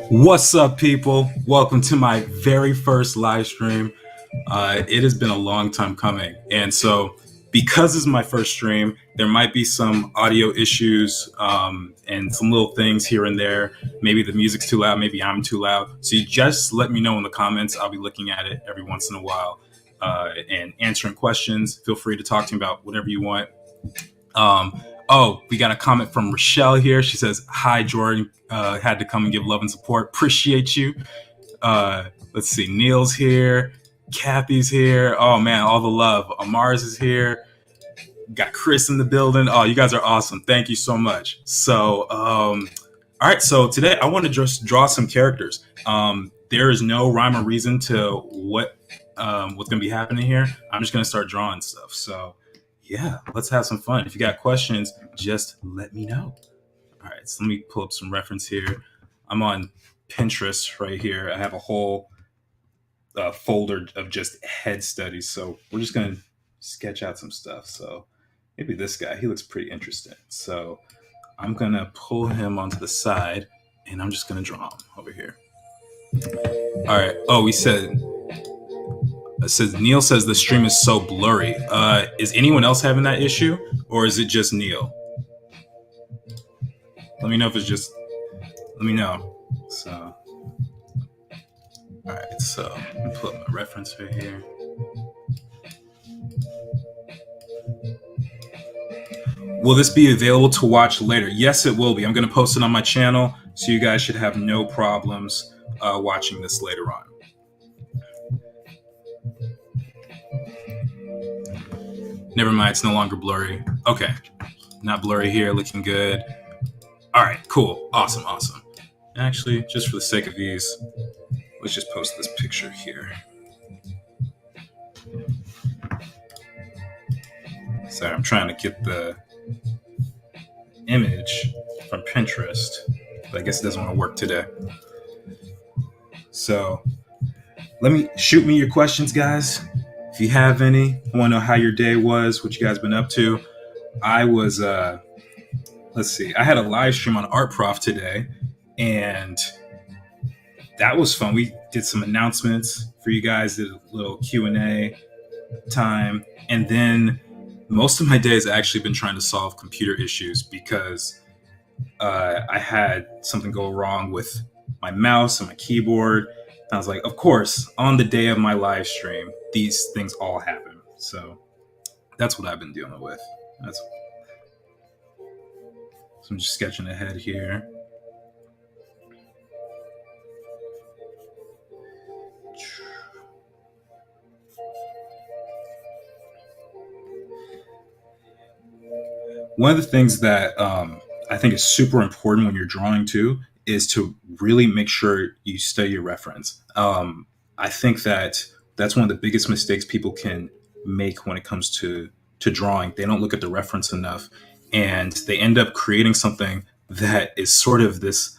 What's up, people? Welcome to my very first live stream. It has been a long time coming. And so because this is my first stream, there might be some audio issues and some little things here and there. Maybe the music's too loud. Maybe I'm too loud. So you just let me know in the comments. I'll be looking at it every once in a while and answering questions. Feel free to talk to me about whatever you want. Oh, we got a comment from Rochelle here. She says, "Hi, Jordan. Had to come and give love and support. Appreciate you." Let's see. Neil's here. Kathy's here. Oh, man, all the love. Amar's is here. Got Chris in the building. Oh, you guys are awesome. Thank you so much. So, all right. So today I want to just draw some characters. There is no rhyme or reason to what's going to be happening here. I'm just going to start drawing stuff. So yeah, let's have some fun. If you got questions, just let me know. All right, so let me pull up some reference here. I'm on Pinterest right here. I have a whole folder of just head studies. So we're just going to sketch out some stuff. So maybe this guy, he looks pretty interesting. So I'm going to pull him onto the side and I'm just going to draw him over here. All right. Oh, we said... It says Neil says the stream is so blurry. Is anyone else having that issue, or is it just Neil? Let me know if it's just. Let me know. So, all right. So let me pull up my reference right here. Will this be available to watch later? Yes, it will be. I'm going to post it on my channel, so you guys should have no problems watching this later on. Never mind, it's no longer blurry. Okay, not blurry here, looking good. All right, cool, awesome. Actually, just for the sake of these, let's just post this picture here. Sorry, I'm trying to get the image from Pinterest, but I guess it doesn't want to work today. So, shoot me your questions, guys. If you have any, I want to know how your day was, what you guys been up to. I was, let's see, I had a live stream on Art Prof today, and that was fun. We did some announcements for you guys, did a little Q&A time, and then most of my day has actually been trying to solve computer issues because I had something go wrong with my mouse and my keyboard. And I was like, of course, on the day of my live stream, these things all happen. So that's what I've been dealing with. So I'm just sketching ahead here. One of the things that I think is super important when you're drawing too is to really make sure you study your reference. I think that's one of the biggest mistakes people can make when it comes to drawing. They don't look at the reference enough, and they end up creating something that is sort of this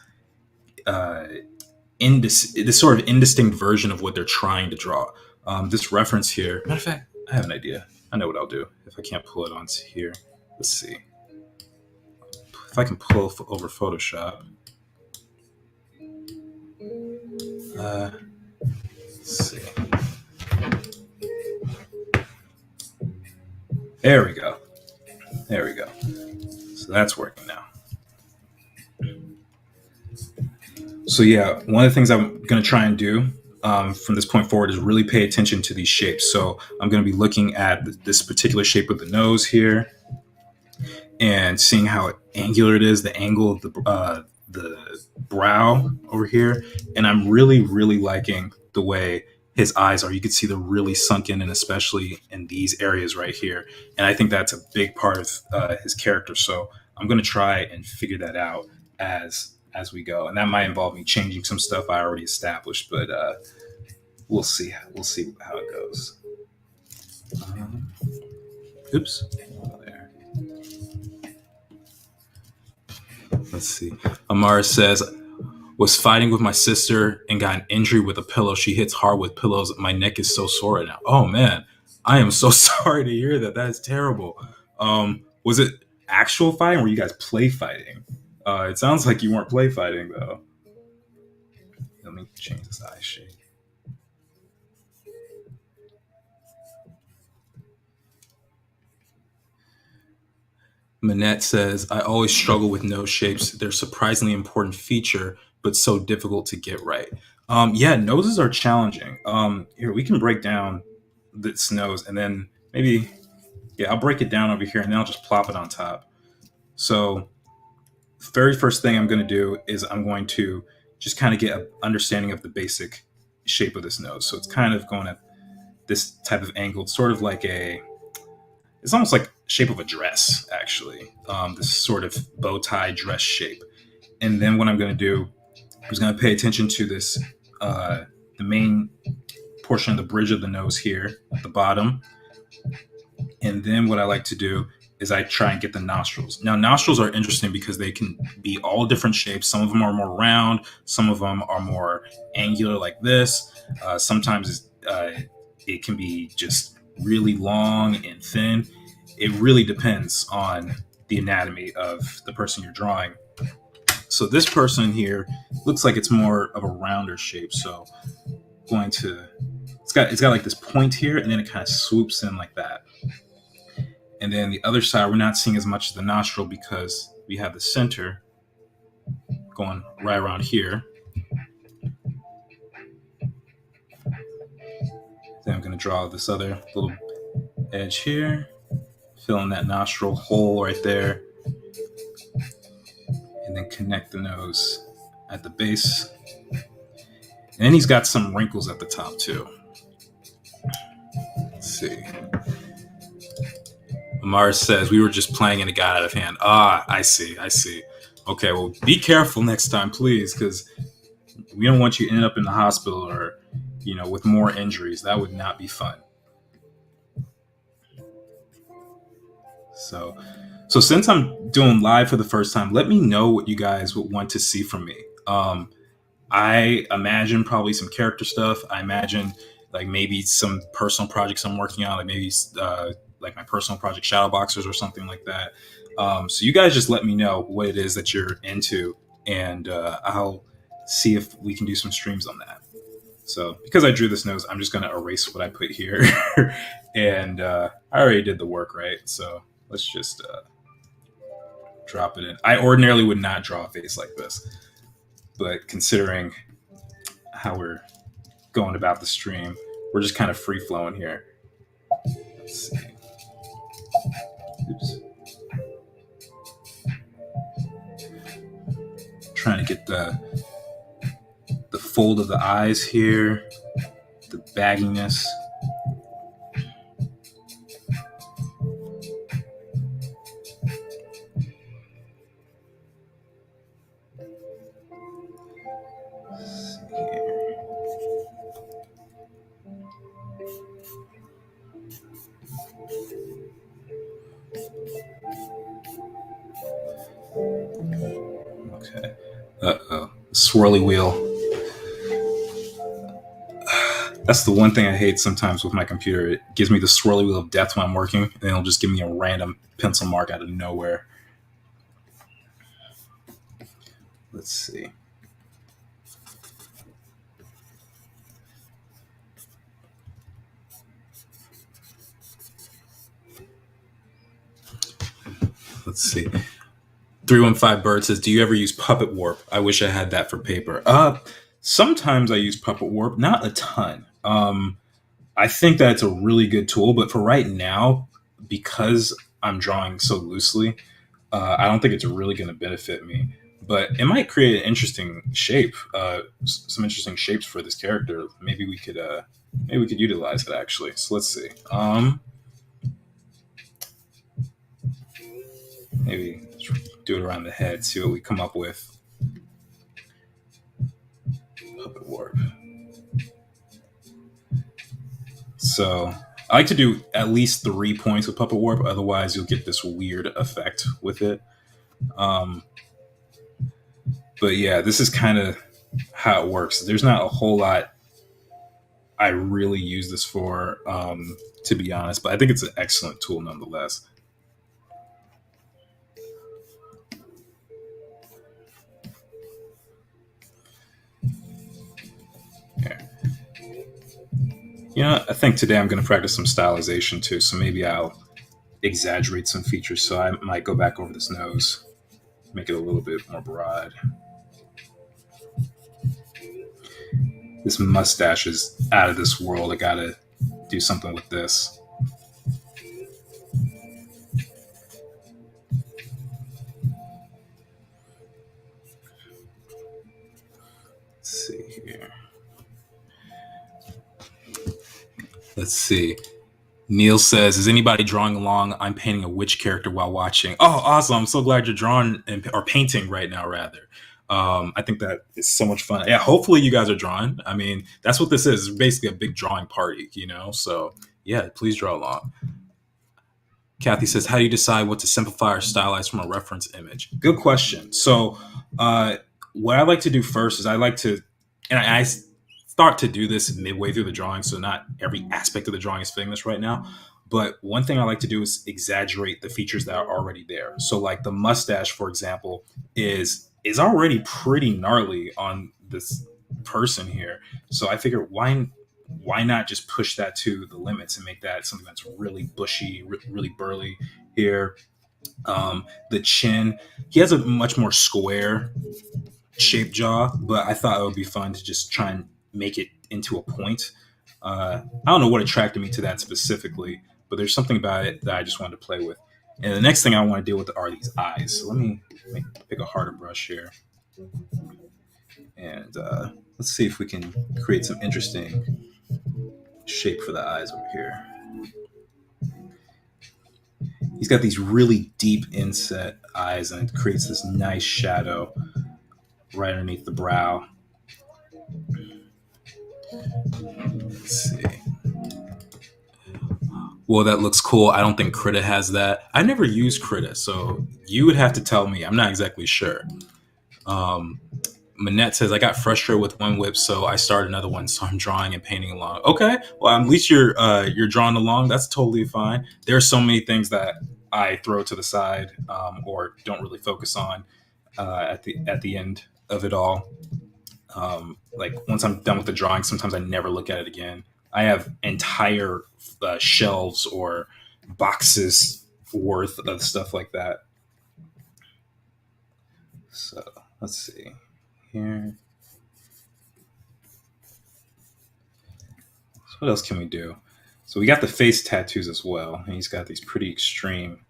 sort of indistinct version of what they're trying to draw. This reference here, matter of fact, I have an idea. I know what I'll do if I can't pull it onto here. Let's see. If I can pull over Photoshop. Let's see. There we go. There we go. So that's working now. So yeah, one of the things I'm going to try and do from this point forward is really pay attention to these shapes. So I'm going to be looking at this particular shape of the nose here and seeing how angular it is, the angle of the brow over here. And I'm really, really liking the way his eyes are. You can see they're really sunk in, and especially in these areas right here. And I think that's a big part of his character. So I'm going to try and figure that out as we go. And that might involve me changing some stuff I already established, but we'll see. We'll see how it goes. Oops. There. Let's see. Amara says, was fighting with my sister and got an injury with a pillow. She hits hard with pillows. My neck is so sore right now. Oh man, I am so sorry to hear that. That is terrible. Was it actual fighting or were you guys play fighting? It sounds like you weren't play fighting though. Let me change this eye shade. Manette says, I always struggle with nose shapes. They're a surprisingly important feature, but so difficult to get right. Yeah, noses are challenging. Here, we can break down this nose and then maybe, yeah, I'll break it down over here and then I'll just plop it on top. So very first thing I'm going to do is I'm going to just kind of get an understanding of the basic shape of this nose. So it's kind of going at this type of angle. It's sort of like it's almost like shape of a dress, actually. This sort of bow tie dress shape. And then what I'm going to do is going to pay attention to this, the main portion of the bridge of the nose here at the bottom. And then what I like to do is I try and get the nostrils. Now, nostrils are interesting because they can be all different shapes. Some of them are more round. Some of them are more angular like this. Sometimes it can be just really long and thin. It really depends on the anatomy of the person you're drawing. So this person here looks like it's more of a rounder shape. So it's got like this point here and then it kind of swoops in like that. And then the other side, we're not seeing as much of the nostril because we have the center going right around here. Then I'm going to draw this other little edge here, fill in that nostril hole right there, and then connect the nose at the base. And he's got some wrinkles at the top too. Let's see. Amar says, we were just playing and it got out of hand. Ah, I see. Okay, well, be careful next time, please, because we don't want you to end up in the hospital or, with more injuries. That would not be fun. So since I'm doing live for the first time, let me know what you guys would want to see from me. I imagine probably some character stuff. I imagine like maybe some personal projects I'm working on, like maybe like my personal project Shadowboxers or something like that. So you guys just let me know what it is that you're into, and I'll see if we can do some streams on that. So because I drew this nose, I'm just going to erase what I put here. And I already did the work, right? So let's just drop it in. I ordinarily would not draw a face like this, but considering how we're going about the stream, we're just kind of free flowing here. Let's see. Oops. Trying to get the fold of the eyes here, the bagginess. Okay. Uh-oh. Swirly wheel. That's the one thing I hate sometimes with my computer. It gives me the swirly wheel of death when I'm working, and it'll just give me a random pencil mark out of nowhere. Let's see. let's see. 315 Bird says, do you ever use Puppet Warp? I wish I had that for paper. Sometimes I use Puppet Warp, not a ton. I think that's a really good tool, but for right now, because I'm drawing so loosely, I don't think it's really going to benefit me. But it might create an interesting shape, some interesting shapes for this character. Maybe we could utilize it actually. So let's see. Maybe do it around the head, see what we come up with. Puppet Warp. So I like to do at least 3 points with Puppet Warp, otherwise you'll get this weird effect with it. But yeah, this is kind of how it works. There's not a whole lot I really use this for, to be honest, but I think it's an excellent tool nonetheless. You know, I think today I'm going to practice some stylization too, so maybe I'll exaggerate some features. So I might go back over this nose, make it a little bit more broad. This mustache is out of this world. I got to do something with this. Let's see here. Let's see. Neil says, is anybody drawing along? I'm painting a witch character while watching. Oh, awesome. I'm so glad you're drawing or painting right now, rather. I think that is so much fun. Yeah, hopefully you guys are drawing. I mean, that's what this is. It's basically a big drawing party, you know? So, yeah, please draw along. Kathy says, how do you decide what to simplify or stylize from a reference image? Good question. So, what I like to do first is I like to, and I start to do this midway through the drawing, so not every aspect of the drawing is fitting this right now. But one thing I like to do is exaggerate the features that are already there. So like the mustache, for example, is already pretty gnarly on this person here. So I figure why not just push that to the limits and make that something that's really bushy, really burly here. The chin, he has a much more square shaped jaw, but I thought it would be fun to just try and make it into a point. I don't know what attracted me to that specifically, but there's something about it that I just wanted to play with. And the next thing I want to deal with are these eyes. So let me pick a harder brush here. And let's see if we can create some interesting shape for the eyes over here. He's got these really deep inset eyes, and it creates this nice shadow right underneath the brow. Let's see. Well, that looks cool. I don't think Krita has that. I never used Krita, so you would have to tell me. I'm not exactly sure. Manette says, I got frustrated with one whip, so I started another one, so I'm drawing and painting along. Okay, well, at least you're drawing along. That's totally fine. There are so many things that I throw to the side or don't really focus on at the end of it all. Like once I'm done with the drawing, sometimes I never look at it again. I have entire shelves or boxes worth of stuff like that. So let's see here. So what else can we do? So we got the face tattoos as well. And he's got these pretty extreme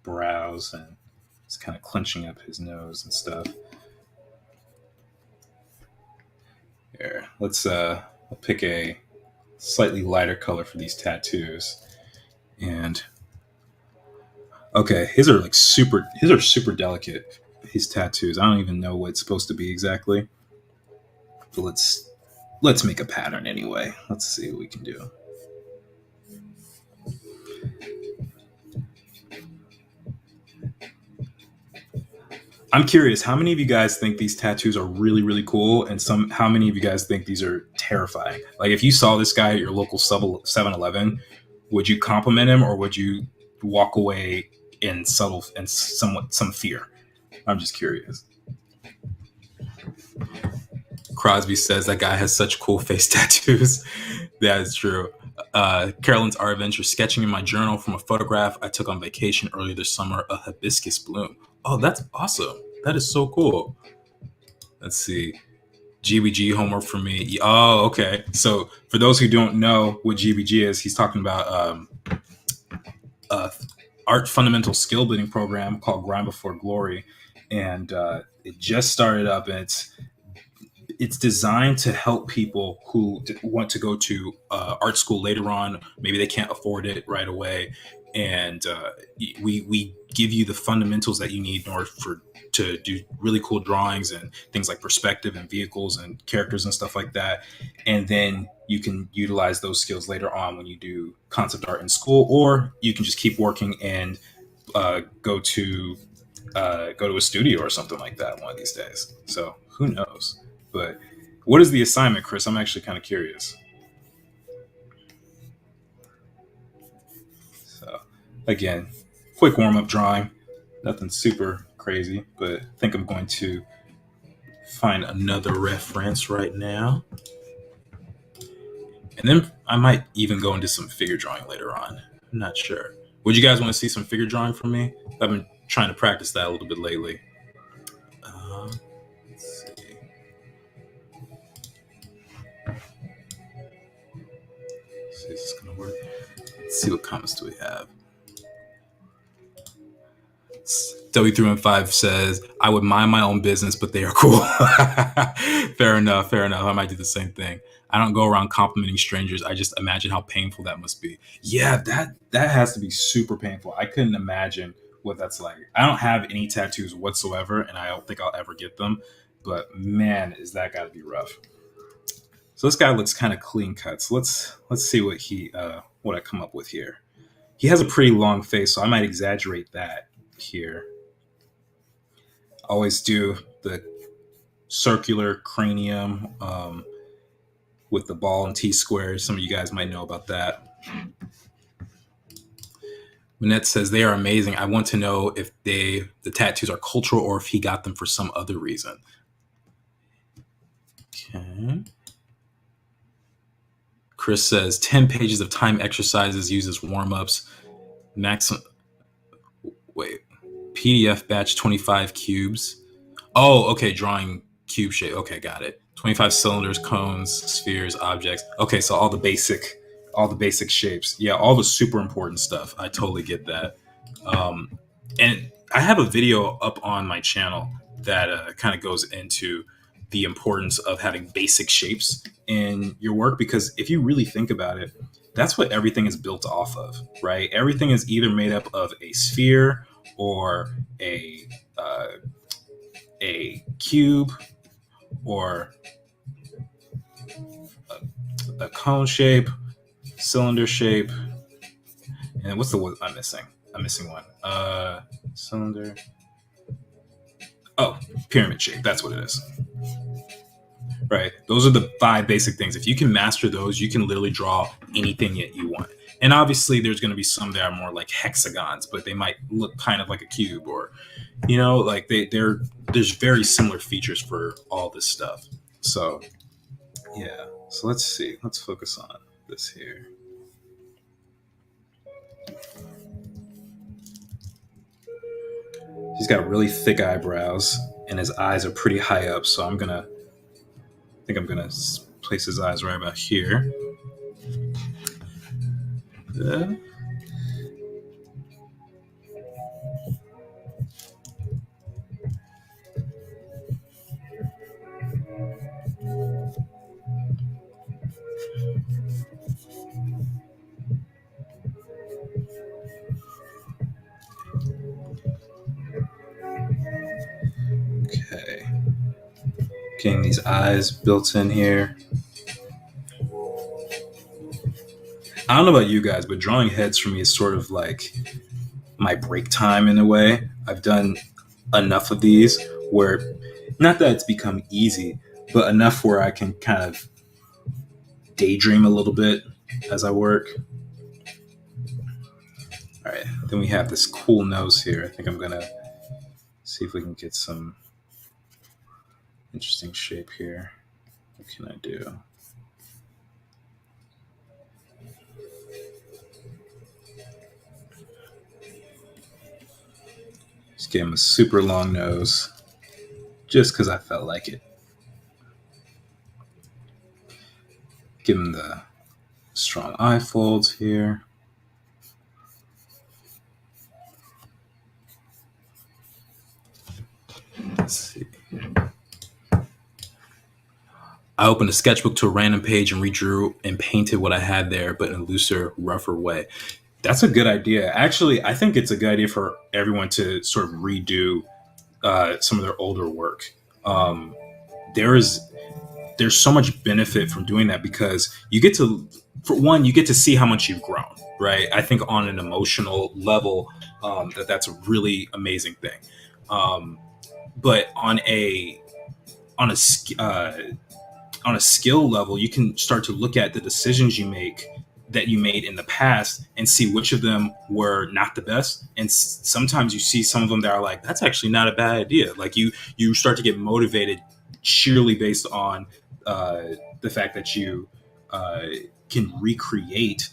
brows, and he's kind of clenching up his nose and stuff. Here, let's pick a slightly lighter color for these tattoos. And okay, his are super delicate, his tattoos. I don't even know what it's supposed to be exactly. But let's make a pattern anyway. Let's see what we can do. I'm curious, how many of you guys think these tattoos are really, really cool? And how many of you guys think these are terrifying? Like if you saw this guy at your local 7-Eleven, would you compliment him or would you walk away in some fear? I'm just curious. Crosby says that guy has such cool face tattoos. That is true. Carolyn's Art Adventure, sketching in my journal from a photograph I took on vacation earlier this summer, a hibiscus bloom. Oh, that's awesome. That is so cool. Let's see. GBG homework for me. Oh, okay. So for those who don't know what GBG is, he's talking about art fundamental skill building program called Grind Before Glory. And it just started up, and it's designed to help people who want to go to art school later on. Maybe they can't afford it right away, and we give you the fundamentals that you need in order to do really cool drawings and things like perspective and vehicles and characters and stuff like that. And then you can utilize those skills later on when you do concept art in school, or you can just keep working and go to a studio or something like that one of these days. So who knows? But what is the assignment, Chris? I'm actually kind of curious. So again, quick warm-up drawing. Nothing super crazy, but I think I'm going to find another reference right now. And then I might even go into some figure drawing later on. I'm not sure. Would you guys want to see some figure drawing from me? I've been trying to practice that a little bit lately. Let's see. Is this going to work? Let's see what comments do we have. W315 says, I would mind my own business, but they are cool. Fair enough. I might do the same thing. I don't go around complimenting strangers. I just imagine how painful that must be. Yeah, that has to be super painful. I couldn't imagine what that's like. I don't have any tattoos whatsoever, and I don't think I'll ever get them. But man, is that got to be rough. So this guy looks kind of clean cut. So let's see what I come up with here. He has a pretty long face, so I might exaggerate that here. Always do the circular cranium with the ball and T-squares. Some of you guys might know about that. Manette says, they are amazing. I want to know if the tattoos are cultural or if he got them for some other reason. Okay. Chris says 10 pages of time exercises uses warm-ups. PDF batch 25 cubes. Oh, okay, drawing cube shape. Okay, got it. 25 cylinders, cones, spheres, objects. Okay, so all the basic shapes. Yeah, all the super important stuff. I totally get that. And I have a video up on my channel that kind of goes into the importance of having basic shapes in your work, because if you really think about it, that's what everything is built off of, right? Everything is either made up of a sphere or a cube or a cone shape, cylinder shape, and what's the one I'm missing? I'm missing one. Cylinder. Oh, pyramid shape. That's what it is. Right. Those are the 5 basic things. If you can master those, you can literally draw anything that you want. And obviously, there's going to be some that are more like hexagons, but they might look kind of like a cube, or, like there's very similar features for all this stuff. So, yeah. So let's see. Let's focus on this here. He's got really thick eyebrows, and his eyes are pretty high up. So I think I'm gonna place his eyes right about here. Okay. Getting these eyes built in here. I don't know about you guys, but drawing heads for me is sort of like my break time in a way. I've done enough of these where, not that it's become easy, but enough where I can kind of daydream a little bit as I work. All right, then we have this cool nose here. I think I'm gonna see if we can get some interesting shape here. What can I do? Just gave him a super long nose just because I felt like it. Give him the strong eye folds here. Let's see. I opened a sketchbook to a random page and redrew and painted what I had there, but in a looser, rougher way. That's a good idea. Actually, I think it's a good idea for everyone to sort of redo some of their older work. There's so much benefit from doing that because you get to, for one, you get to see how much you've grown, right? I think on an emotional level, that's a really amazing thing. But on a skill level, you can start to look at the decisions you made in the past and see which of them were not the best. And sometimes you see some of them that are like, that's actually not a bad idea. Like you start to get motivated sheerly based on the fact that you can recreate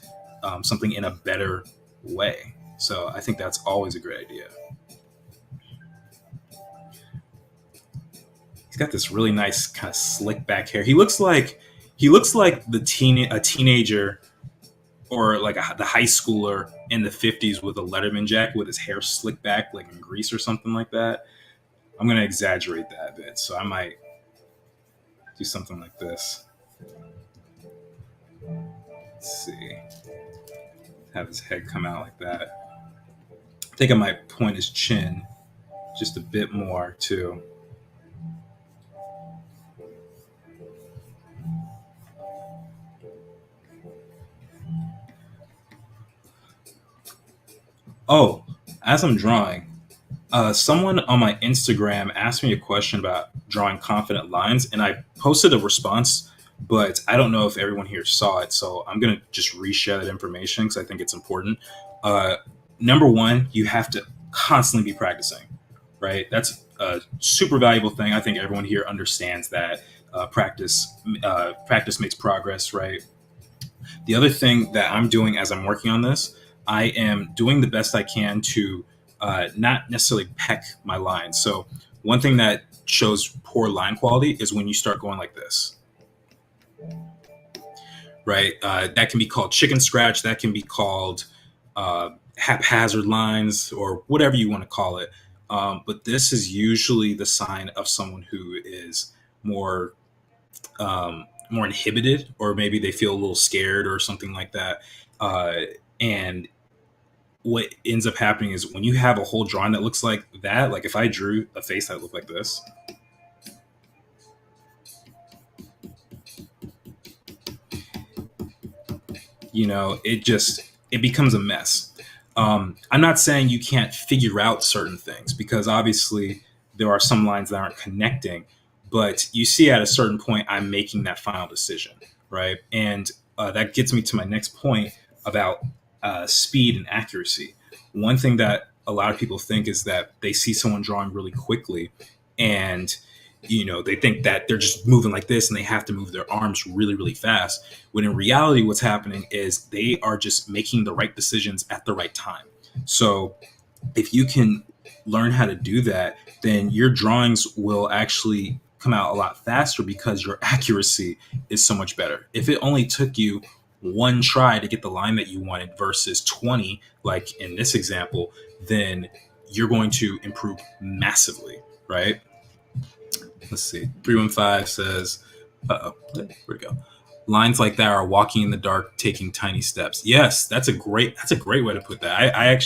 something in a better way. So I think that's always a great idea. He's got this really nice kind of slick back hair. He looks like a teenager or like the high schooler in the 50s with a Letterman jacket with his hair slicked back like in Grease or something like that. I'm going to exaggerate that a bit. So I might do something like this. Let's see. Have his head come out like that. I think I might point his chin just a bit more too. Oh, as I'm drawing, someone on my Instagram asked me a question about drawing confident lines, and I posted a response, but I don't know if everyone here saw it, so I'm going to just reshare that information because I think it's important. Number one, you have to constantly be practicing, right? That's a super valuable thing. I think everyone here understands that practice makes progress, right? The other thing that I'm doing as I'm working on this, I am doing the best I can to not necessarily peck my lines. So one thing that shows poor line quality is when you start going like this, right? That can be called chicken scratch. That can be called haphazard lines or whatever you want to call it. But this is usually the sign of someone who is more inhibited, or maybe they feel a little scared or something like that. And what ends up happening is when you have a whole drawing that looks like that, like if I drew a face that looked like this, it becomes a mess. I'm not saying you can't figure out certain things because obviously there are some lines that aren't connecting, but you see at a certain point, I'm making that final decision, right? And that gets me to my next point about speed and accuracy. One thing that a lot of people think is that they see someone drawing really quickly and they think that they're just moving like this and they have to move their arms really, really fast. When in reality, what's happening is they are just making the right decisions at the right time. So if you can learn how to do that, then your drawings will actually come out a lot faster because your accuracy is so much better. If it only took you one try to get the line that you wanted versus 20, like in this example, then you're going to improve massively, right? Let's see. 315 says, where'd it go? Lines like that are walking in the dark, taking tiny steps. Yes, that's a great way to put that. I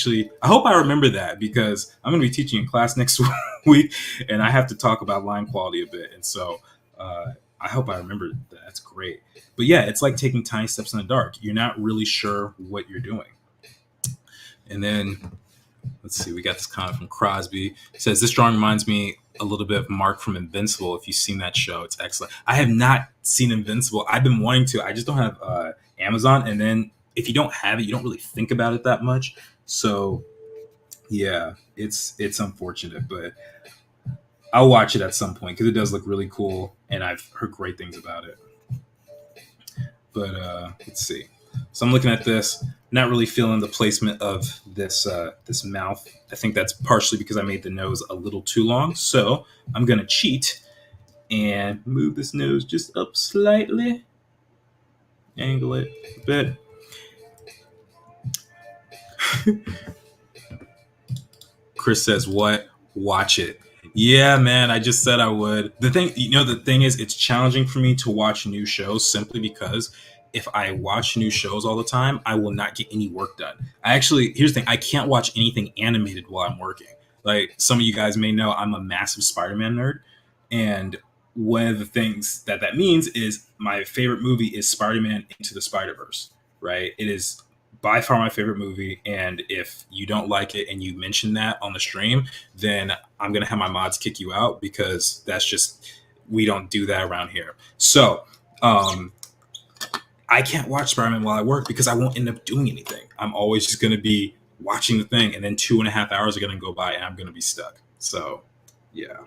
hope I remember that because I'm going to be teaching in class next week and I have to talk about line quality a bit. And so I hope I remember that. That's great. But yeah, it's like taking tiny steps in the dark. You're not really sure what you're doing. And then let's see, we got this comment from Crosby. It says, this drawing reminds me a little bit of Mark from Invincible. If you've seen that show, it's excellent. I have not seen Invincible. I've been wanting to. I just don't have Amazon. And then if you don't have it, you don't really think about it that much. So yeah, it's unfortunate, but I'll watch it at some point because it does look really cool and I've heard great things about it. But let's see. So I'm looking at this, not really feeling the placement of this mouth. I think that's partially because I made the nose a little too long. So I'm gonna cheat and move this nose just up slightly, angle it a bit. Chris says, "What? Watch it." Yeah, man. I just said I would. The thing is, it's challenging for me to watch new shows simply because if I watch new shows all the time, I will not get any work done. Here's the thing: I can't watch anything animated while I'm working. Like some of you guys may know, I'm a massive Spider-Man nerd, and one of the things that means is my favorite movie is Spider-Man Into the Spider-Verse. Right? It is by far my favorite movie, and if you don't like it and you mention that on the stream, then I'm gonna have my mods kick you out because that's just, we don't do that around here. So I can't watch Spider-Man while I work because I won't end up doing anything. I'm always just gonna be watching the thing, and then 2.5 hours are gonna go by and I'm gonna be stuck. So yeah.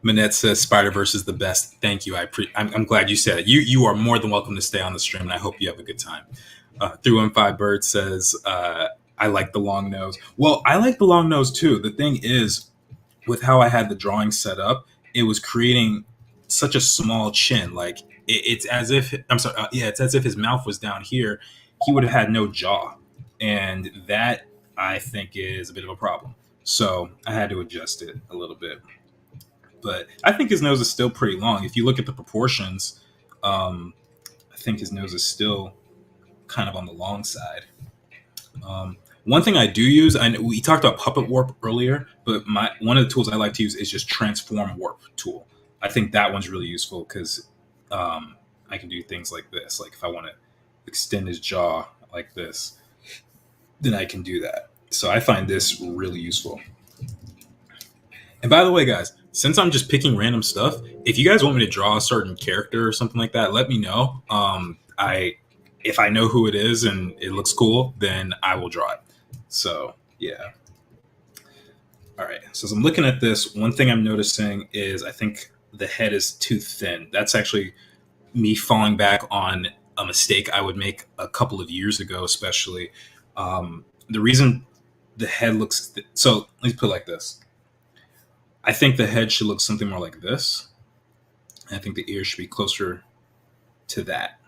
Manette says Spider-Verse is the best. Thank you. I'm glad you said it. You are more than welcome to stay on the stream, and I hope you have a good time. 315 Bird says, I like the long nose. Well, I like the long nose too. The thing is, with how I had the drawing set up, it was creating such a small chin. Like it's as if it's as if his mouth was down here. He would have had no jaw, and that I think is a bit of a problem. So I had to adjust it a little bit. But I think his nose is still pretty long. If you look at the proportions, I think his nose is still kind of on the long side. One thing I do use, we talked about puppet warp earlier, but one of the tools I like to use is just transform warp tool. I think that one's really useful because I can do things like this. Like if I want to extend his jaw like this, then I can do that. So I find this really useful. And by the way, guys, since I'm just picking random stuff, if you guys want me to draw a certain character or something like that, let me know. If I know who it is and it looks cool, then I will draw it. So yeah. All right. So as I'm looking at this, one thing I'm noticing is I think the head is too thin. That's actually me falling back on a mistake I would make a couple of years ago, especially. The reason the head looks so let me put it like this. I think the head should look something more like this. I think the ear should be closer to that.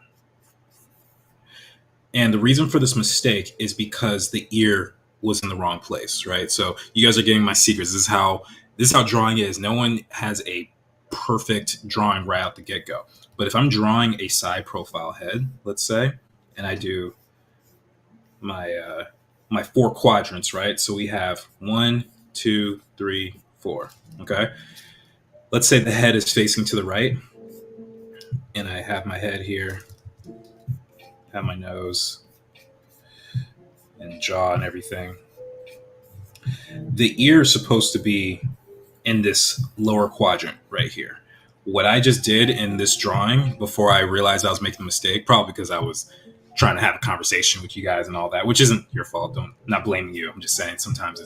And the reason for this mistake is because the ear was in the wrong place, right? So you guys are getting my secrets. This is how drawing is. No one has a perfect drawing right out the get-go. But if I'm drawing a side profile head, let's say, and I do my 4 quadrants, right? So we have 1, 2, 3, 4. Okay. Let's say the head is facing to the right, and I have my head here, have my nose and jaw and everything. The ear is supposed to be in this lower quadrant right here. What I just did in this drawing before I realized I was making a mistake, probably because I was trying to have a conversation with you guys and all that, which isn't your fault. I'm not blaming you. I'm just saying sometimes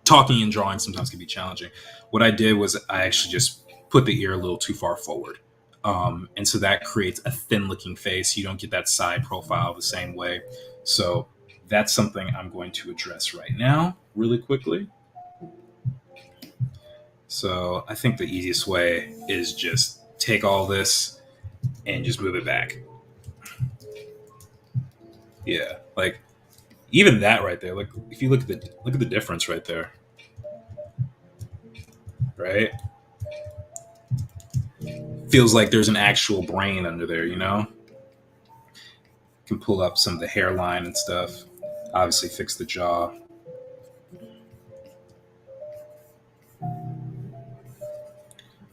talking and drawing sometimes can be challenging. What I did was I actually just put the ear a little too far forward. And so that creates a thin looking face. You don't get that side profile the same way. So that's something I'm going to address right now really quickly. So I think the easiest way is just take all this and just move it back. Yeah, like even that right there. Like if you look at the difference right there, right? Feels like there's an actual brain under there, you know? Can pull up some of the hairline and stuff. Obviously fix the jaw.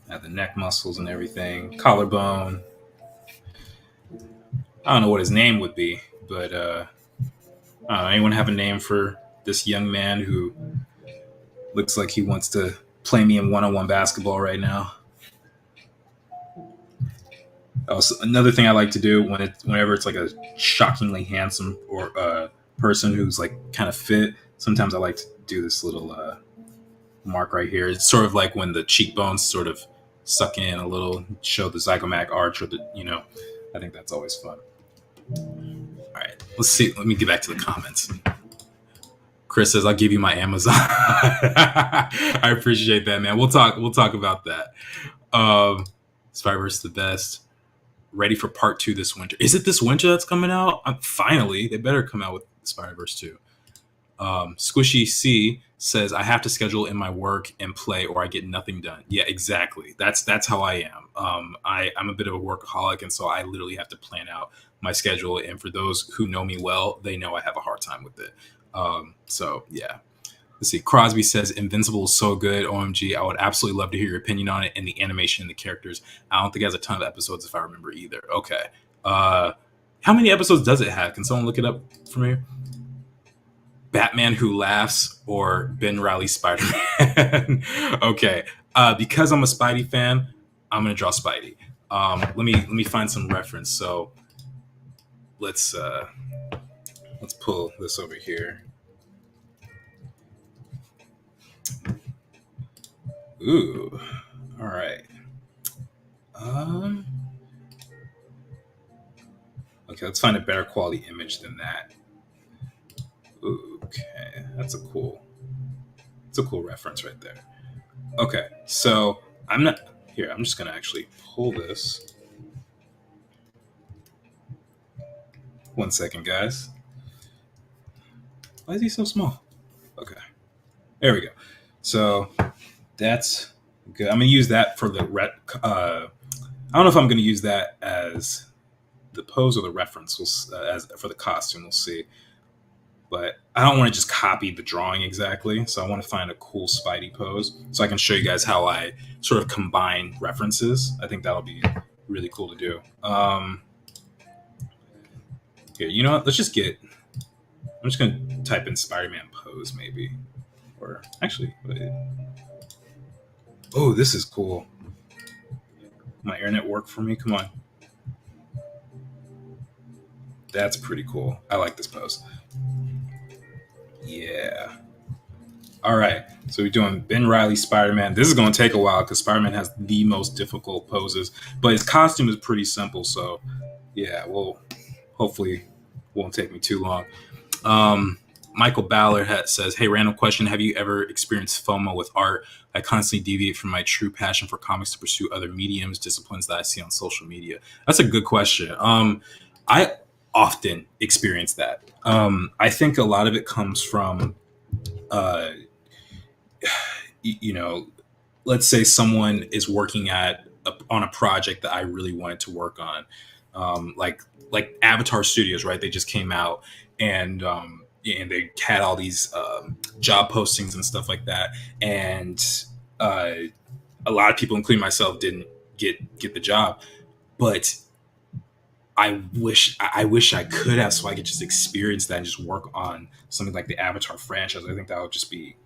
Have the neck muscles and everything. Collarbone. I don't know what his name would be, but I don't know. Anyone have a name for this young man who looks like he wants to play me in one-on-one basketball right now? Also, another thing I like to do whenever it's like a shockingly handsome or person who's like kind of fit, sometimes I like to do this little mark right here. It's sort of like when the cheekbones sort of suck in a little, show the zygomatic arch, or I think that's always fun. All right, let's see. Let me get back to the comments. Chris says, "I'll give you my Amazon." I appreciate that, man. We'll talk about that. Spider-Verse the best. Ready for part 2 this winter. Is it this winter that's coming out? Finally, they better come out with Spider-Verse 2. Squishy C says, "I have to schedule in my work and play, or I get nothing done." Yeah, exactly. That's how I am. I'm a bit of a workaholic, and so I literally have to plan out my schedule. And for those who know me well, they know I have a hard time with it. So yeah. Let's see. Crosby says, "Invincible is so good. OMG, I would absolutely love to hear your opinion on it and the animation and the characters. I don't think it has a ton of episodes, if I remember either." Okay. How many episodes does it have? Can someone look it up for me? Batman Who Laughs or Ben Reilly Spider-Man? Okay. Because I'm a Spidey fan, I'm gonna draw Spidey. Let me find some reference. So let's pull this over here. Ooh, all right. Okay, let's find a better quality image than that. Okay, that's a cool reference right there. Okay, so I'm just gonna actually pull this. 1 second, guys. Why is he so small? Okay, there we go. So that's good. I'm gonna use that for the I don't know if I'm gonna use that as the pose or the reference. As for the costume, we'll see. But I don't want to just copy the drawing exactly. So I want to find a cool Spidey pose so I can show you guys how I sort of combine references. I think that'll be really cool to do. Here, you know what? I'm just going to type in Spider-Man pose maybe. Or actually, wait. Oh, this is cool. My internet work for me? Come on. That's pretty cool. I like this pose. Yeah. All right. So we're doing Ben Reilly Spider-Man. This is going to take a while because Spider-Man has the most difficult poses, but his costume is pretty simple. So yeah, hopefully won't take me too long. Michael Ballard says, "Hey, random question. Have you ever experienced FOMO with art? I constantly deviate from my true passion for comics to pursue other mediums, disciplines that I see on social media." That's a good question. I often experience that. I think a lot of it comes from, let's say someone is working on a project that I really wanted to work on, like Avatar Studios, right? They just came out and they had all these job postings and stuff like that, and a lot of people, including myself, didn't get the job, but I wish I could have, so I could just experience that and just work on something like the Avatar franchise. I think that would just be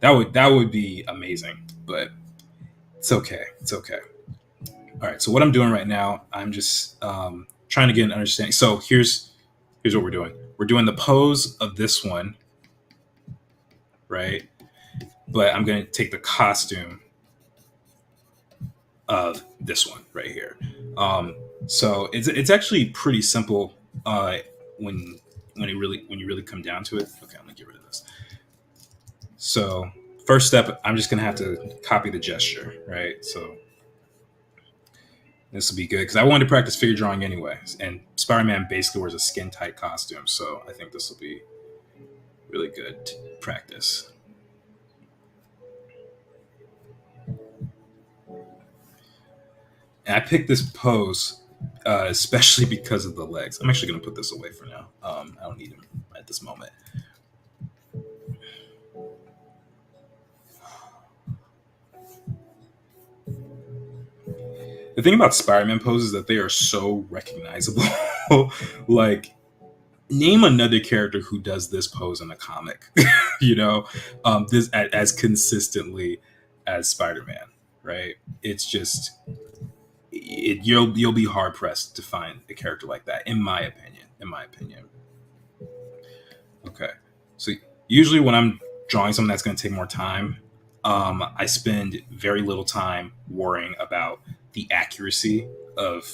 that would be amazing. But it's okay. It's okay. All right. So what I'm doing right now, I'm just trying to get an understanding. So here's what we're doing. We're doing the pose of this one, right? But I'm going to take the costume of this one right here. So it's actually pretty simple when you really come down to it. Okay, I'm gonna get rid of this. So first step, I'm just gonna have to copy the gesture, right? So this will be good because I wanted to practice figure drawing anyway, and Spider-Man basically wears a skin tight costume, so I think this will be really good practice. And I picked this pose especially because of the legs. I'm actually going to put this away for now. I don't need him at this moment. The thing about Spider-Man poses is that they are so recognizable. Like, name another character who does this pose in a comic, this as consistently as Spider-Man, right? It's just you'll be hard pressed to find a character like that, in my opinion. Okay, so usually when I'm drawing something that's going to take more time, I spend very little time worrying about the accuracy of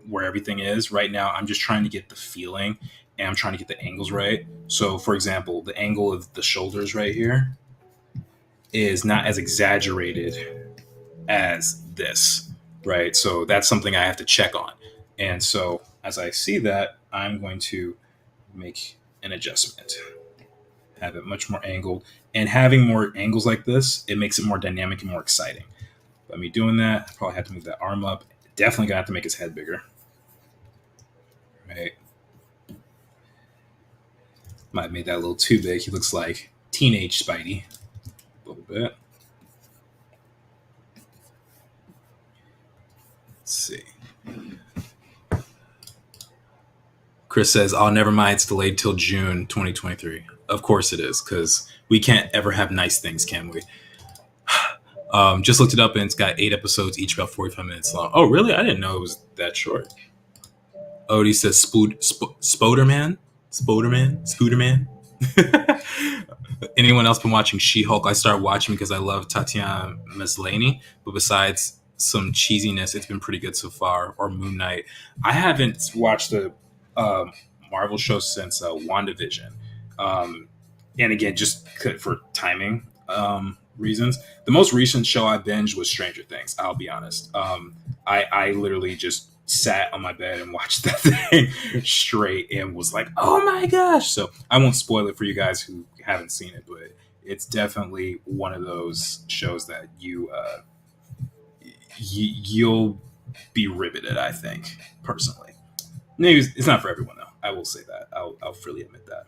where everything is. Right now, I'm just trying to get the feeling and I'm trying to get the angles right. So, for example, the angle of the shoulders right here is not as exaggerated as this, right? So that's something I have to check on. And so as I see that, I'm going to make an adjustment, have it much more angled. And having more angles like this, it makes it more dynamic and more exciting. By me doing that, I probably have to move that arm up. Definitely gonna have to make his head bigger. Right. Might have made that a little too big. He looks like teenage Spidey a little bit. Let's see. Chris says, "Oh, never mind. It's delayed till June 2023." Of course it is, because we can't ever have nice things, can we? Just looked it up, and it's got 8 episodes, each about 45 minutes long. Oh, really? I didn't know it was that short. Odie says, Spoderman? Spooderman? Anyone else been watching She-Hulk? I started watching because I love Tatiana Maslany, but besides some cheesiness, it's been pretty good so far. Or Moon Knight. I haven't watched the Marvel show since WandaVision. And again, just for timing reasons. The most recent show I binged was Stranger Things, I'll be honest. I literally just sat on my bed and watched that thing straight and was like, oh my gosh. So I won't spoil it for you guys who haven't seen it, but it's definitely one of those shows that you'll be riveted, I think, personally. Maybe it's not for everyone, though. I will say that. I'll freely admit that.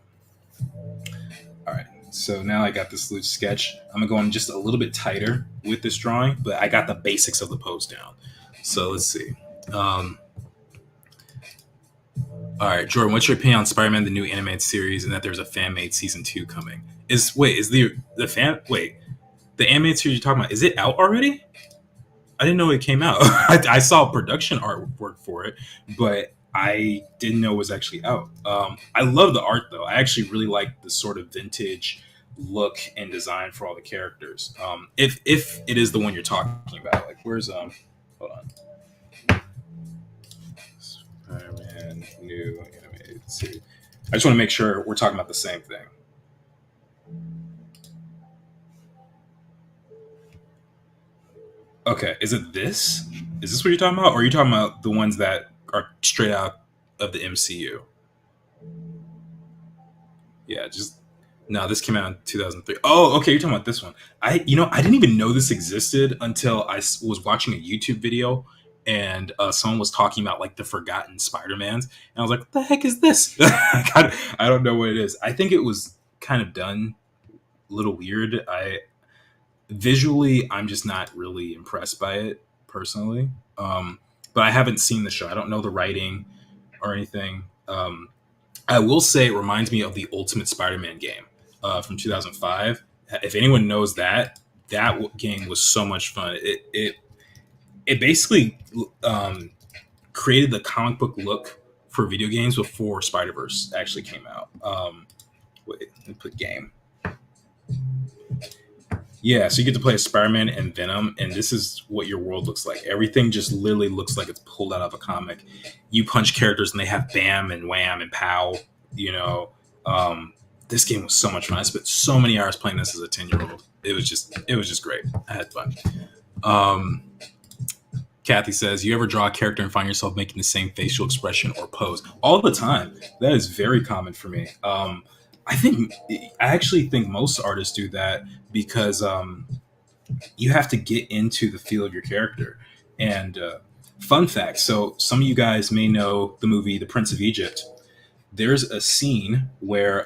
All right. So now I got this loose sketch. I'm going to go in just a little bit tighter with this drawing, but I got the basics of the pose down. So let's see. All right, Jordan, what's your opinion on Spider-Man, the new animated series, and that there's a fan-made season 2 coming? The animated series you're talking about, is it out already? I didn't know it came out. I saw production artwork for it, but I didn't know it was actually out. I love the art, though. I actually really like the sort of vintage look and design for all the characters. If it is the one you're talking about, like where's hold on, Spider-Man new animated series. I just want to make sure we're talking about the same thing. Okay, is it this? Is this what you're talking about, or are you talking about the ones that are straight out of the MCU? Yeah, this came out in 2003. Oh, okay, you're talking about this one. I didn't even know this existed until I was watching a YouTube video and someone was talking about like the forgotten Spider-Mans, and I was like, what the heck is this? I don't know what it is. I think it was kind of done a little weird. Visually, I'm just not really impressed by it personally. But I haven't seen the show. I don't know the writing or anything. I will say it reminds me of the Ultimate Spider-Man game from 2005. If anyone knows that game was so much fun. It basically created the comic book look for video games before Spider-Verse actually came out. Wait, let me put game. Yeah, so you get to play as Spider-Man and Venom, and this is what your world looks like. Everything just literally looks like it's pulled out of a comic. You punch characters, and they have bam and wham and pow. This game was so much fun. I spent so many hours playing this as a 10-year-old. It was just great. I had fun. Kathy says, you ever draw a character and find yourself making the same facial expression or pose? All the time. That is very common for me. I actually think most artists do that because you have to get into the feel of your character. And fun fact, so some of you guys may know the movie The Prince of Egypt. There's a scene where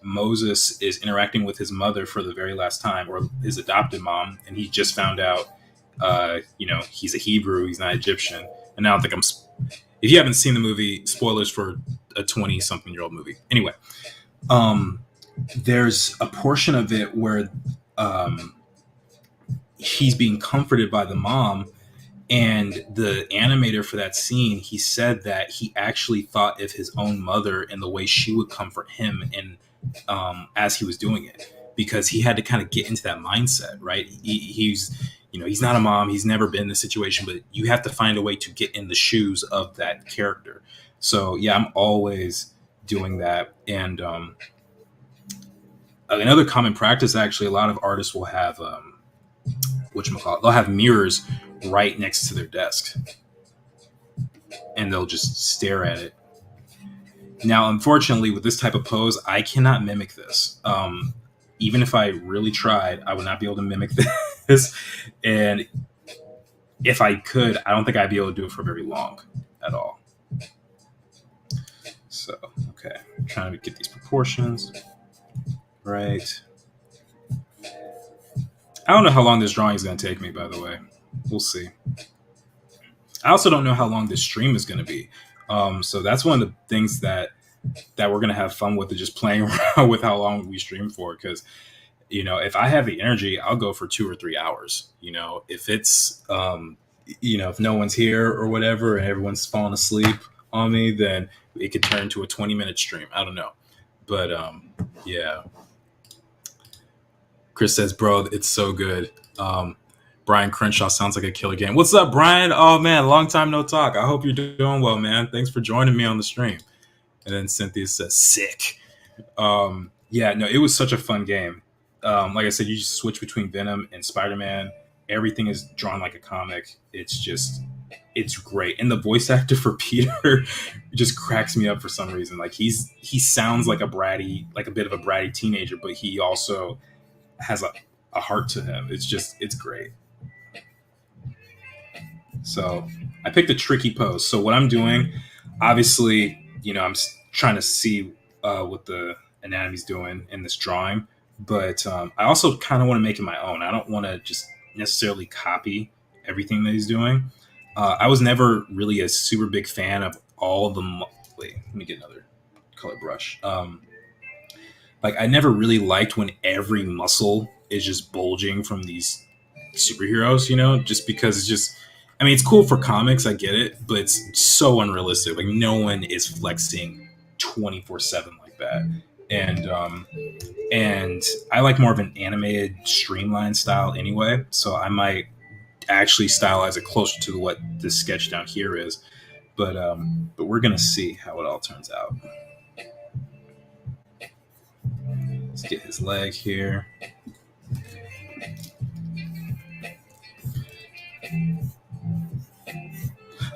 Moses is interacting with his mother for the very last time, or his adopted mom, and he just found out, he's a Hebrew, he's not Egyptian. And now I think if you haven't seen the movie, spoilers for a 20-something-year-old movie. Anyway, there's a portion of it where he's being comforted by the mom, and the animator for that scene, he said that he actually thought of his own mother and the way she would comfort him, and as he was doing it. because he had to kind of get into that mindset, right? He's not a mom. He's never been in this situation, but you have to find a way to get in the shoes of that character. So yeah, I'm always doing that. And another common practice, actually, a lot of artists will have they'll have mirrors right next to their desk, and they'll just stare at it. Now, unfortunately, with this type of pose, I cannot mimic this. Even if I really tried, I would not be able to mimic this. And if I could, I don't think I'd be able to do it for very long at all. So, okay, I'm trying to get these proportions right. I don't know how long this drawing is going to take me, by the way. We'll see. I also don't know how long this stream is going to be. So that's one of the things that we're going to have fun with, is just playing around with how long we stream for. Because, if I have the energy, I'll go for 2 or 3 hours. If it's, if no one's here or whatever and everyone's falling asleep on me, then it could turn to a 20-minute stream. I don't know. But, yeah. Chris says, bro, it's so good. Brian Crenshaw sounds like a killer game. What's up, Brian? Oh, man, long time no talk. I hope you're doing well, man. Thanks for joining me on the stream. And then Cynthia says, sick. Yeah, no, it was such a fun game. Like I said, you just switch between Venom and Spider-Man. Everything is drawn like a comic. It's great. And the voice actor for Peter just cracks me up for some reason. Like he sounds like a bit of a bratty teenager, but he also has a heart to him. It's great. So I picked a tricky pose. So what I'm doing, obviously, I'm trying to see what the anatomy's doing in this drawing, but I also kind of want to make it my own. I don't want to just necessarily copy everything that he's doing. I was never really a super big fan of all of the... Wait, let me get another color brush. I never really liked when every muscle is just bulging from these superheroes, just because it's just... I mean, it's cool for comics, I get it, but it's so unrealistic. Like, no one is flexing 24/7 like that. And I like more of an animated, streamlined style anyway, so I might actually stylize it closer to what this sketch down here is. But we're gonna see how it all turns out. Let's get his leg here.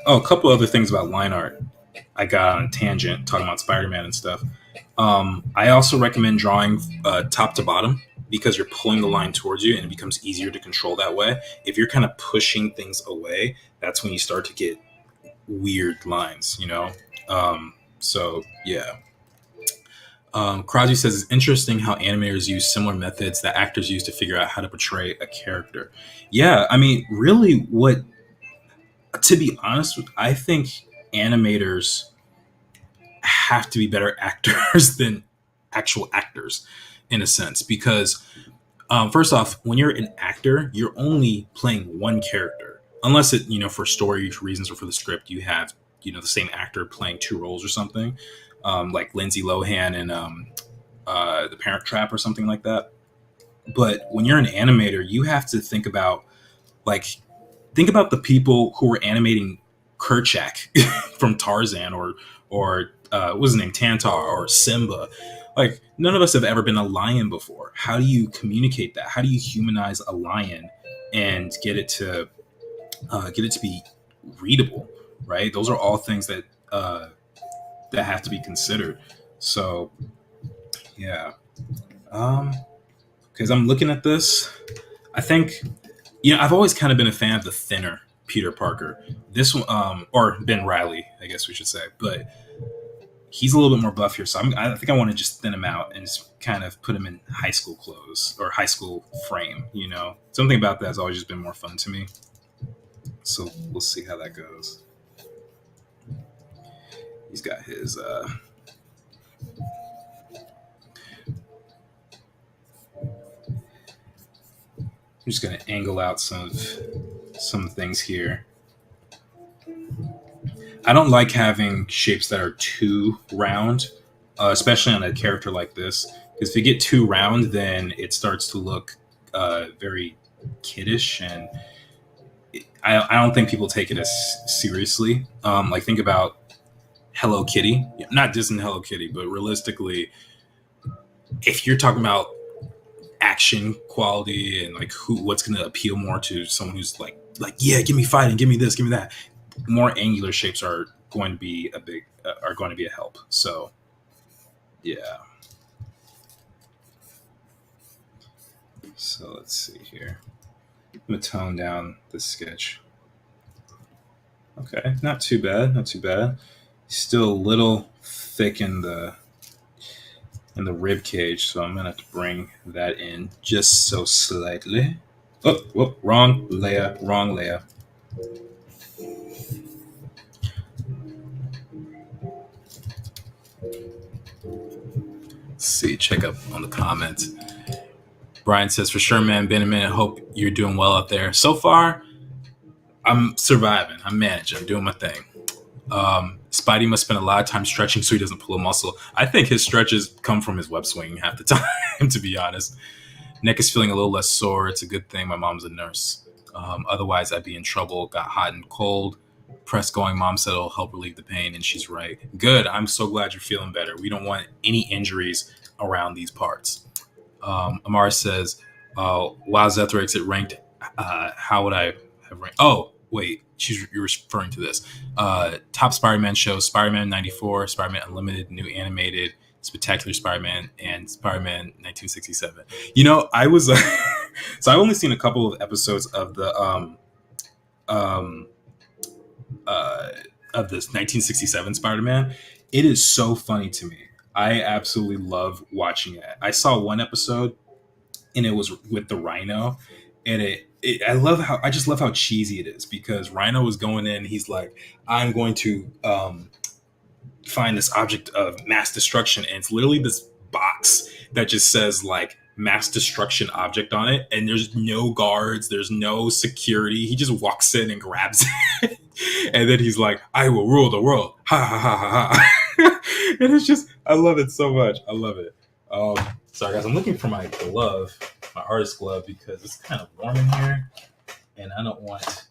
Oh, a couple other things about line art. I got on a tangent talking about Spider-Man and stuff. I also recommend drawing top to bottom, because you're pulling the line towards you and it becomes easier to control that way. If you're kind of pushing things away, that's when you start to get weird lines, So, yeah. Crosby says, it's interesting how animators use similar methods that actors use to figure out how to portray a character. Yeah, I mean, really to be honest, I think animators have to be better actors than actual actors, in a sense, because first off, when you're an actor, you're only playing one character, unless it, for story reasons or for the script, you have, the same actor playing 2 roles or something, like Lindsay Lohan in The Parent Trap or something like that. But when you're an animator, you have to think about the people who were animating Kerchak from Tarzan or what was his name, Tantar or Simba. Like, none of us have ever been a lion before. How do you communicate that? How do you humanize a lion and get it to be readable, right? Those are all things that have to be considered. So, yeah. Because I'm looking at this, I think, I've always kind of been a fan of the thinner Peter Parker. This one, or Ben Reilly, I guess we should say, but he's a little bit more buff here, so I think I want to just thin him out and just kind of put him in high school clothes or high school frame. Something about that has always just been more fun to me. So we'll see how that goes. He's got his I'm just going to angle out some things here. I don't like having shapes that are too round, especially on a character like this, Because if you get too round, then it starts to look very kiddish, and I don't think people take it as seriously. Like think about Hello Kitty, not just in Hello Kitty, but realistically, if you're talking about action quality and like what's going to appeal more to someone who's like yeah, give me fighting, give me this, give me that, more angular shapes are going to be a help. So yeah. So let's see here. I'm gonna tone down the sketch. Okay, not too bad, not too bad. Still a little thick in the rib cage, so I'm gonna have to bring that in just so slightly. Oh, whoop, wrong layer, wrong layer. Let's see, check up on the comments. Brian says, for sure, man, been a minute. Hope you're doing well out there. So far, I'm surviving. I'm managing. I'm doing my thing. Spidey must spend a lot of time stretching so he doesn't pull a muscle. I think his stretches come from his web swinging half the time, to be honest. Neck is feeling a little less sore. It's a good thing my mom's a nurse. Otherwise, I'd be in trouble. Got hot and cold. Press going. Mom said it'll help relieve the pain, and she's right. Good. I'm so glad you're feeling better. We don't want any injuries around these parts. Amara says, wow, Zethrix, it ranked. How would I have ranked? Oh, wait. You're referring to this. Top Spider-Man shows, Spider-Man 94, Spider-Man Unlimited, new animated, Spectacular Spider-Man, and Spider-Man 1967. You know, I was... so I've only seen a couple of episodes of the... of this 1967 Spider-Man. It is so funny to me. I absolutely love watching it. I saw one episode, and it was with the Rhino, and I just love how cheesy it is, because Rhino was going in, he's like, I'm going to find this object of mass destruction, and it's literally this box that just says like mass destruction object on it, and there's no guards, there's no security. He just walks in and grabs it, and then he's like, I will rule the world, ha ha ha ha ha. And it's just, I love it so much. I love it. Sorry guys, I'm looking for my glove, my artist glove, because it's kind of warm in here, and I don't want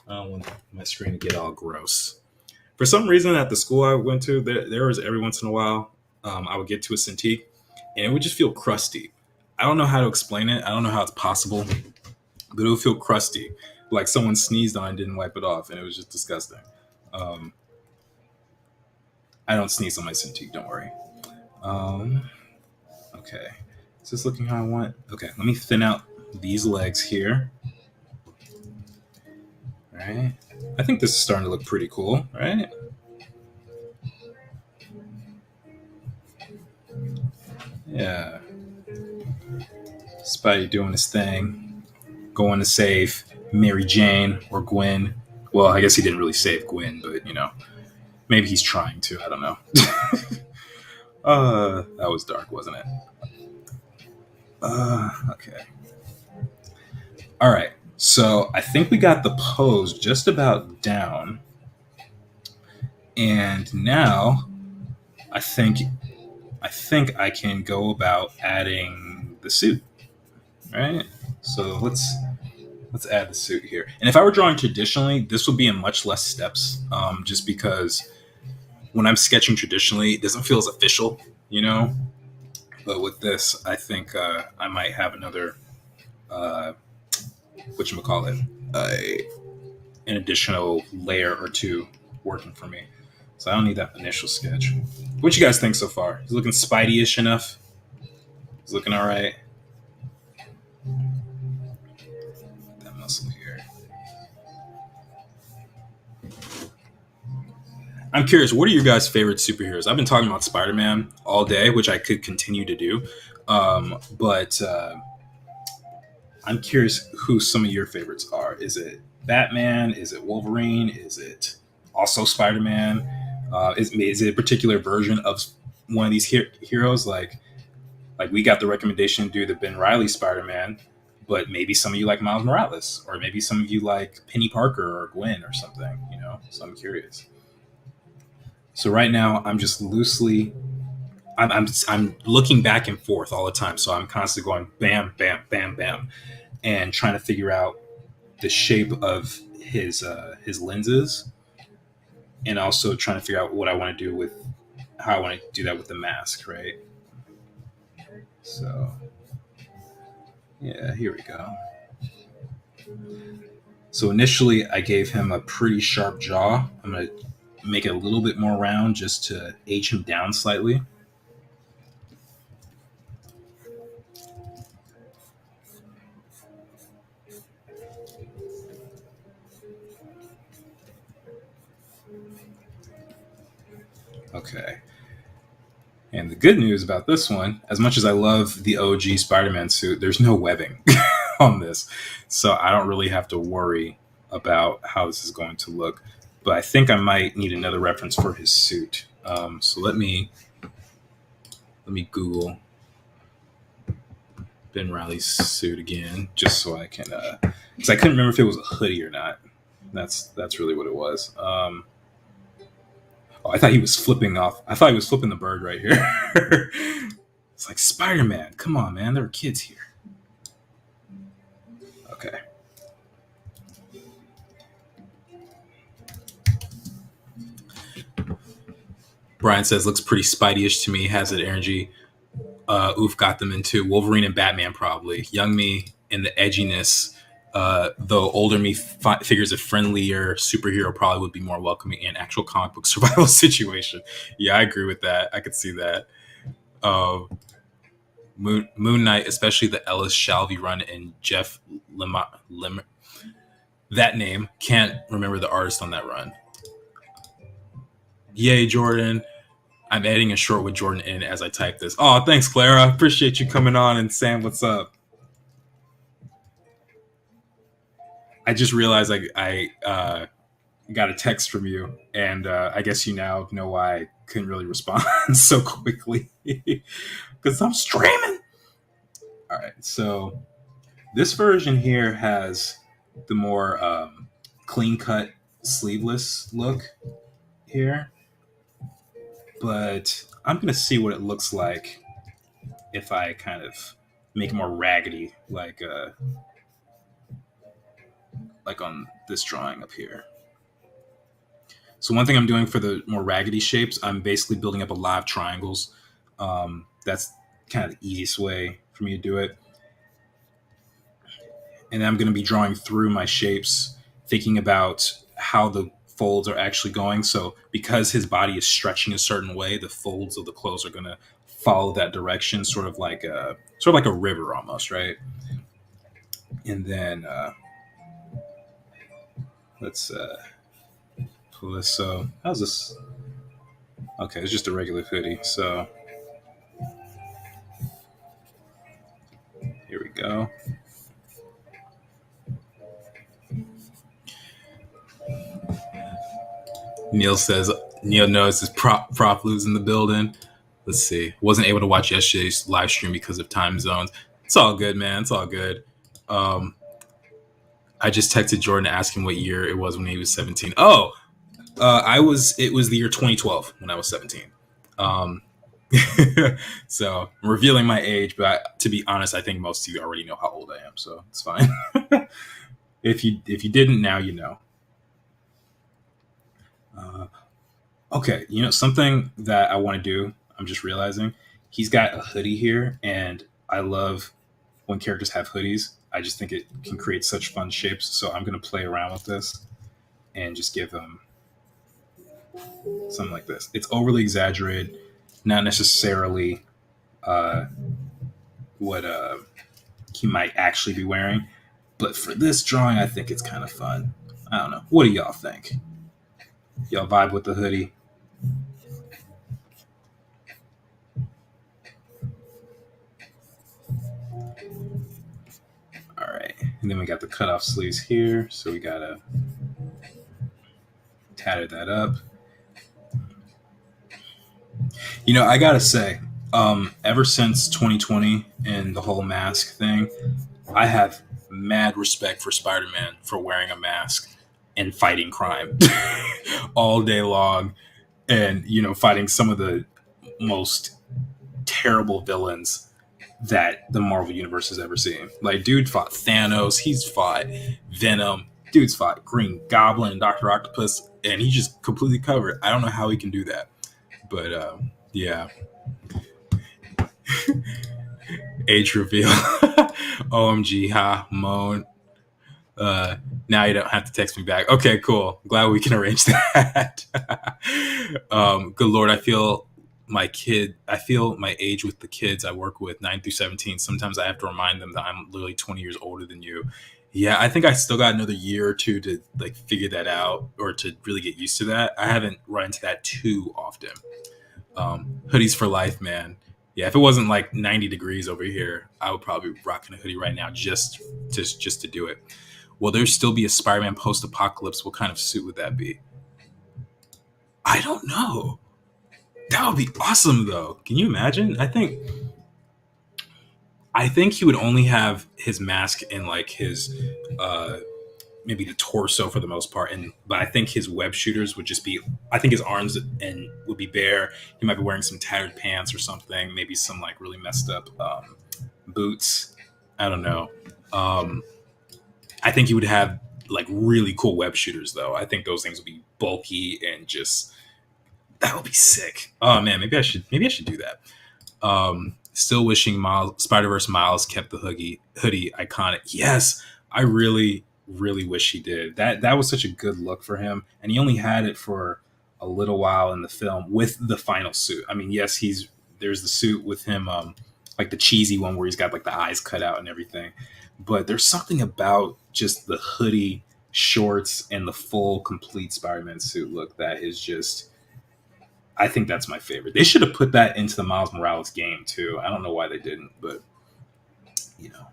my screen to get all gross. For some reason, at the school I went to, there was every once in a while, I would get to a Cintiq, and it would just feel crusty. I don't know how to explain it. I don't know how it's possible, but it would feel crusty, like someone sneezed on and didn't wipe it off, and it was just disgusting. I don't sneeze on my Cintiq, don't worry. Okay. Is this looking how I want? Okay, let me thin out these legs here. All right. I think this is starting to look pretty cool, right? Yeah. Spidey doing his thing, going to save Mary Jane or Gwen. Well, I guess he didn't really save Gwen, but, you know, maybe he's trying to. I don't know. That was dark, wasn't it? Okay. All right. So I think we got the pose just about down. And now I think I can go about adding the suit. Right? So let's add the suit here. And if I were drawing traditionally, this would be in much less steps, just because when I'm sketching traditionally, it doesn't feel as official, you know? But with this, I think I might have another, whatchamacallit, an additional layer or two working for me. So I don't need that initial sketch. What you guys think so far? He's looking Spidey-ish enough? He's looking all right? That muscle here. I'm curious, what are your guys' favorite superheroes? I've been talking about Spider-Man all day, which I could continue to do. But I'm curious who some of your favorites are. Is it Batman? Is it Wolverine? Is it also Spider-Man? Is it a particular version of one of these heroes? Like we got the recommendation to do the Ben Reilly Spider-Man, but maybe some of you like Miles Morales, or maybe some of you like Penny Parker or Gwen or something, you know? So I'm curious. So right now, I'm just loosely I'm looking back and forth all the time, so I'm constantly going bam, bam, bam, bam, and trying to figure out the shape of his lenses, and also trying to figure out what I want to do with how I want to do that with the mask, right? So yeah, here we go. So initially, I gave him a pretty sharp jaw. I'm gonna make it a little bit more round just to age him down slightly. Okay. And the good news about this one, as much as I love the OG Spider-Man suit, there's no webbing on this. So I don't really have to worry about how this is going to look. But I think I might need another reference for his suit. So let me Google Ben Reilly's suit again, just so I can, because I couldn't remember if it was a hoodie or not. That's really what it was. Oh, I thought he was flipping off. I thought he was flipping the bird right here. It's like, Spider-Man, come on, man. There are kids here. Okay. Brian says, looks pretty Spidey-ish to me. Has that energy. Oof got them into Wolverine and Batman, probably. Young me and the edginess. Though older me figures a friendlier superhero probably would be more welcoming in actual comic book survival situation. Yeah, I agree with that. I could see that. Moon Knight, especially the Ellis Shalvey run and Jeff Lemire. That name, can't remember the artist on that run. Yay, Jordan. I'm adding a short with Jordan in as I type this. Oh, thanks, Clara. Appreciate you coming on and saying what's up. I just realized I got a text from you, and I guess you now know why I couldn't really respond so quickly because I'm streaming. All right, so this version here has the more clean-cut, sleeveless look here, but I'm gonna see what it looks like if I kind of make it more raggedy, like on this drawing up here. So one thing I'm doing for the more raggedy shapes, I'm basically building up a lot of triangles. That's kind of the easiest way for me to do it. And then I'm going to be drawing through my shapes, thinking about how the folds are actually going. So because his body is stretching a certain way, the folds of the clothes are going to follow that direction, sort of like a river almost, right? And then let's pull this. So how's this? Okay, it's just a regular hoodie. So here we go. Neil knows his prop lose in the building. Let's see. Wasn't able to watch yesterday's live stream because of time zones. It's all good, man. It's all good. I just texted Jordan asking what year it was when he was 17. Oh, it was the year 2012 when I was 17. So I'm revealing my age, but to be honest, I think most of you already know how old I am, so it's fine. If you didn't, now you know. Okay, something that I want to do, I'm just realizing, he's got a hoodie here, and I love when characters have hoodies. I just think it can create such fun shapes, so I'm going to play around with this and just give him something like this. It's overly exaggerated, not necessarily what he might actually be wearing, but for this drawing, I think it's kind of fun. I don't know. What do y'all think? Y'all vibe with the hoodie? All right. And then we got the cutoff sleeves here. So we got to tatted that up. I got to say, ever since 2020 and the whole mask thing, I have mad respect for Spider-Man for wearing a mask and fighting crime all day long, and fighting some of the most terrible villains that the Marvel Universe has ever seen. Like, dude fought Thanos, he's fought Venom, dude's fought Green Goblin and Dr. Octopus, and he just completely covered. I don't know how he can do that. But, yeah. Age reveal. OMG, ha, moan. Now you don't have to text me back. Okay, cool. Glad we can arrange that. Good Lord, I feel my age with the kids I work with, 9 through 17. Sometimes I have to remind them that I'm literally 20 years older than you. Yeah, I think I still got another year or two to like figure that out or to really get used to that. I haven't run into that too often. Hoodies for life, man. Yeah, if it wasn't like 90 degrees over here, I would probably be rocking a hoodie right now just to do it. Will there still be a Spider-Man post-apocalypse? What kind of suit would that be? I don't know. That would be awesome, though. Can you imagine? I think he would only have his mask in like his maybe the torso for the most part, but I think his web shooters would just be. I think his arms would be bare. He might be wearing some tattered pants or something. Maybe some like really messed up boots. I don't know. I think he would have like really cool web shooters, though. I think those things would be bulky and just that would be sick. Oh man, maybe I should do that. Still wishing Spider-Verse Miles kept the hoodie iconic. Yes, I really wish he did. That was such a good look for him, and he only had it for a little while in the film with the final suit. I mean, yes, there's the suit with him, like the cheesy one where he's got like the eyes cut out and everything. But there's something about just the hoodie, shorts, and the full complete Spider-Man suit look that is just. I think that's my favorite. They should have put that into the Miles Morales game too. I don't know why they didn't, but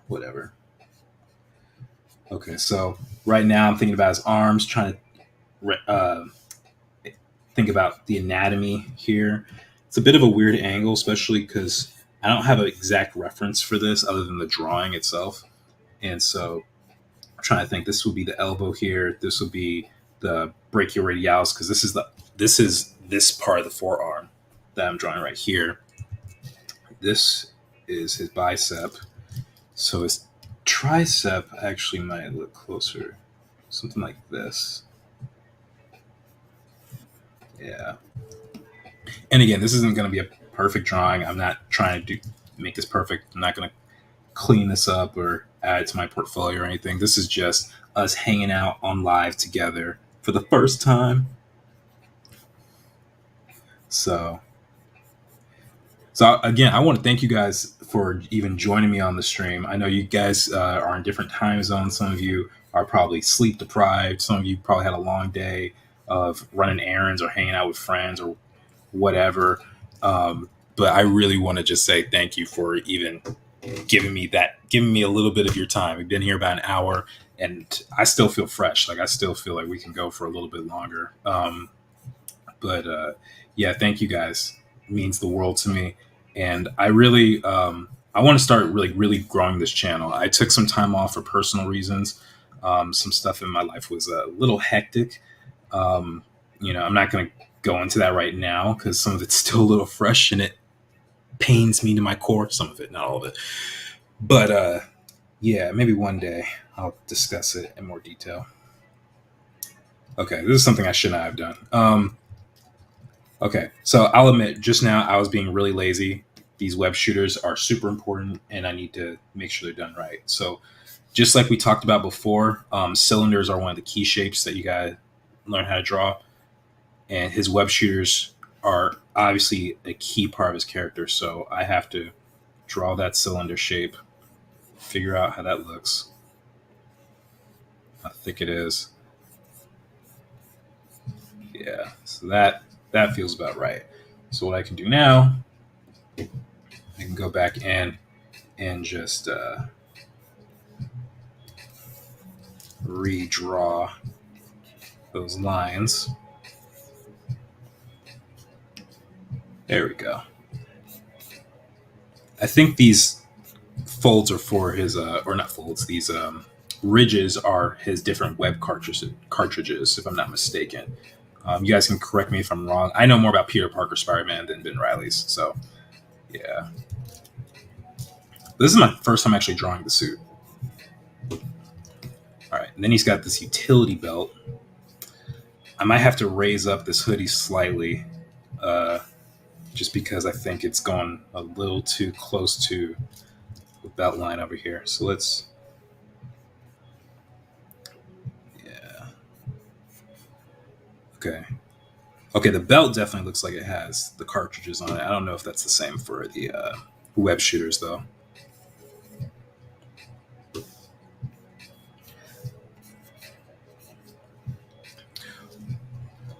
whatever. Okay, so right now I'm thinking about his arms, trying to think about the anatomy here. It's a bit of a weird angle, especially because I don't have an exact reference for this other than the drawing itself. And so I'm trying to think. This would be the elbow here. This would be the brachioradialis because this is this part of the forearm that I'm drawing right here. This is his bicep. So his tricep actually might look closer. Something like this. Yeah. And again, this isn't going to be a perfect drawing. I'm not trying to make this perfect. I'm not going to clean this up or add it to my portfolio or anything. This is just us hanging out on live together for the first time. So again, I want to thank you guys for even joining me on the stream. I know you guys are in different time zones. Some of you are probably sleep deprived. Some of you probably had a long day of running errands or hanging out with friends or whatever. But I really want to just say thank you for even giving me a little bit of your time. We've been here about an hour and I still feel fresh. Like I still feel like we can go for a little bit longer. Yeah, thank you guys. It means the world to me. And I really, I want to start really growing this channel. I took some time off for personal reasons. Some stuff in my life was a little hectic. I'm not going to go into that right now because some of it's still a little fresh and it pains me to my core. Some of it, not all of it. But yeah, maybe one day I'll discuss it in more detail. Okay, this is something I should not have done. Okay, so I'll admit, just now I was being really lazy. These web shooters are super important, and I need to make sure they're done right. So just like we talked about before, cylinders are one of the key shapes that you got to learn how to draw. And his web shooters are obviously a key part of his character. So I have to draw that cylinder shape, figure out how that looks, how thick it is. Yeah, so that feels about right. So what I can do now, I can go back in and just redraw those lines. There we go. I think these folds are for his, or not folds, these ridges are his different web cartridges, if I'm not mistaken. You guys can correct me if I'm wrong. I know more about Peter Parker Spider-Man than Ben Reilly's. So, yeah. This is my first time actually drawing the suit. All right. And then he's got this utility belt. I might have to raise up this hoodie slightly just because I think it's gone a little too close to the belt line over here. So let's... Yeah. Okay. Okay, the belt definitely looks like it has the cartridges on it. I don't know if that's the same for the web shooters, though.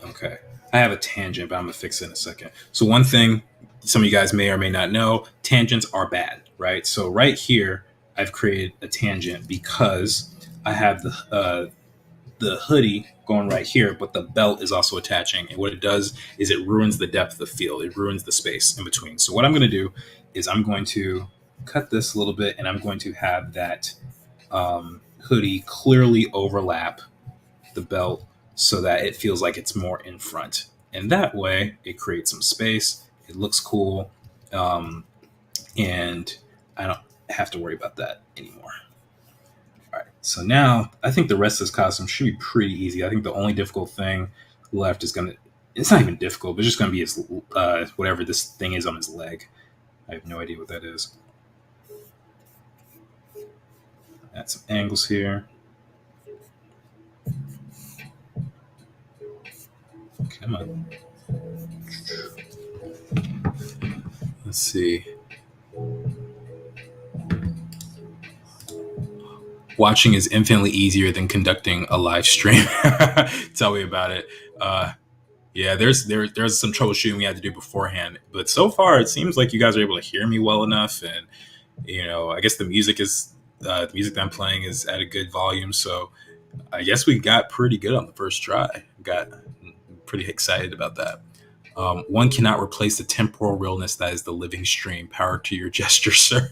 Okay. I have a tangent, but I'm going to fix it in a second. So one thing some of you guys may or may not know, tangents are bad, right? So right here, I've created a tangent because I have the hoodie going right here, but the belt is also attaching. And what it does is it ruins the depth of the field. It ruins the space in between. So what I'm going to do is I'm going to cut this a little bit, and I'm going to have that hoodie clearly overlap the belt so that it feels like it's more in front. And that way it creates some space. It looks cool. And I don't have to worry about that anymore. All right. So now I think the rest of this costume should be pretty easy. I think the only difficult thing left is it's not even difficult, but it's just going to be his, whatever this thing is on his leg. I have no idea what that is. Add some angles here. Come on. Let's see. Watching is infinitely easier than conducting a live stream. Tell me about it. Yeah, there's some troubleshooting we had to do beforehand, but so far it seems like you guys are able to hear me well enough, and I guess the music that I'm playing is at a good volume, so I guess we got pretty good on the first try. Got pretty excited about that. One cannot replace the temporal realness that is the living stream. Power to your gesture, sir.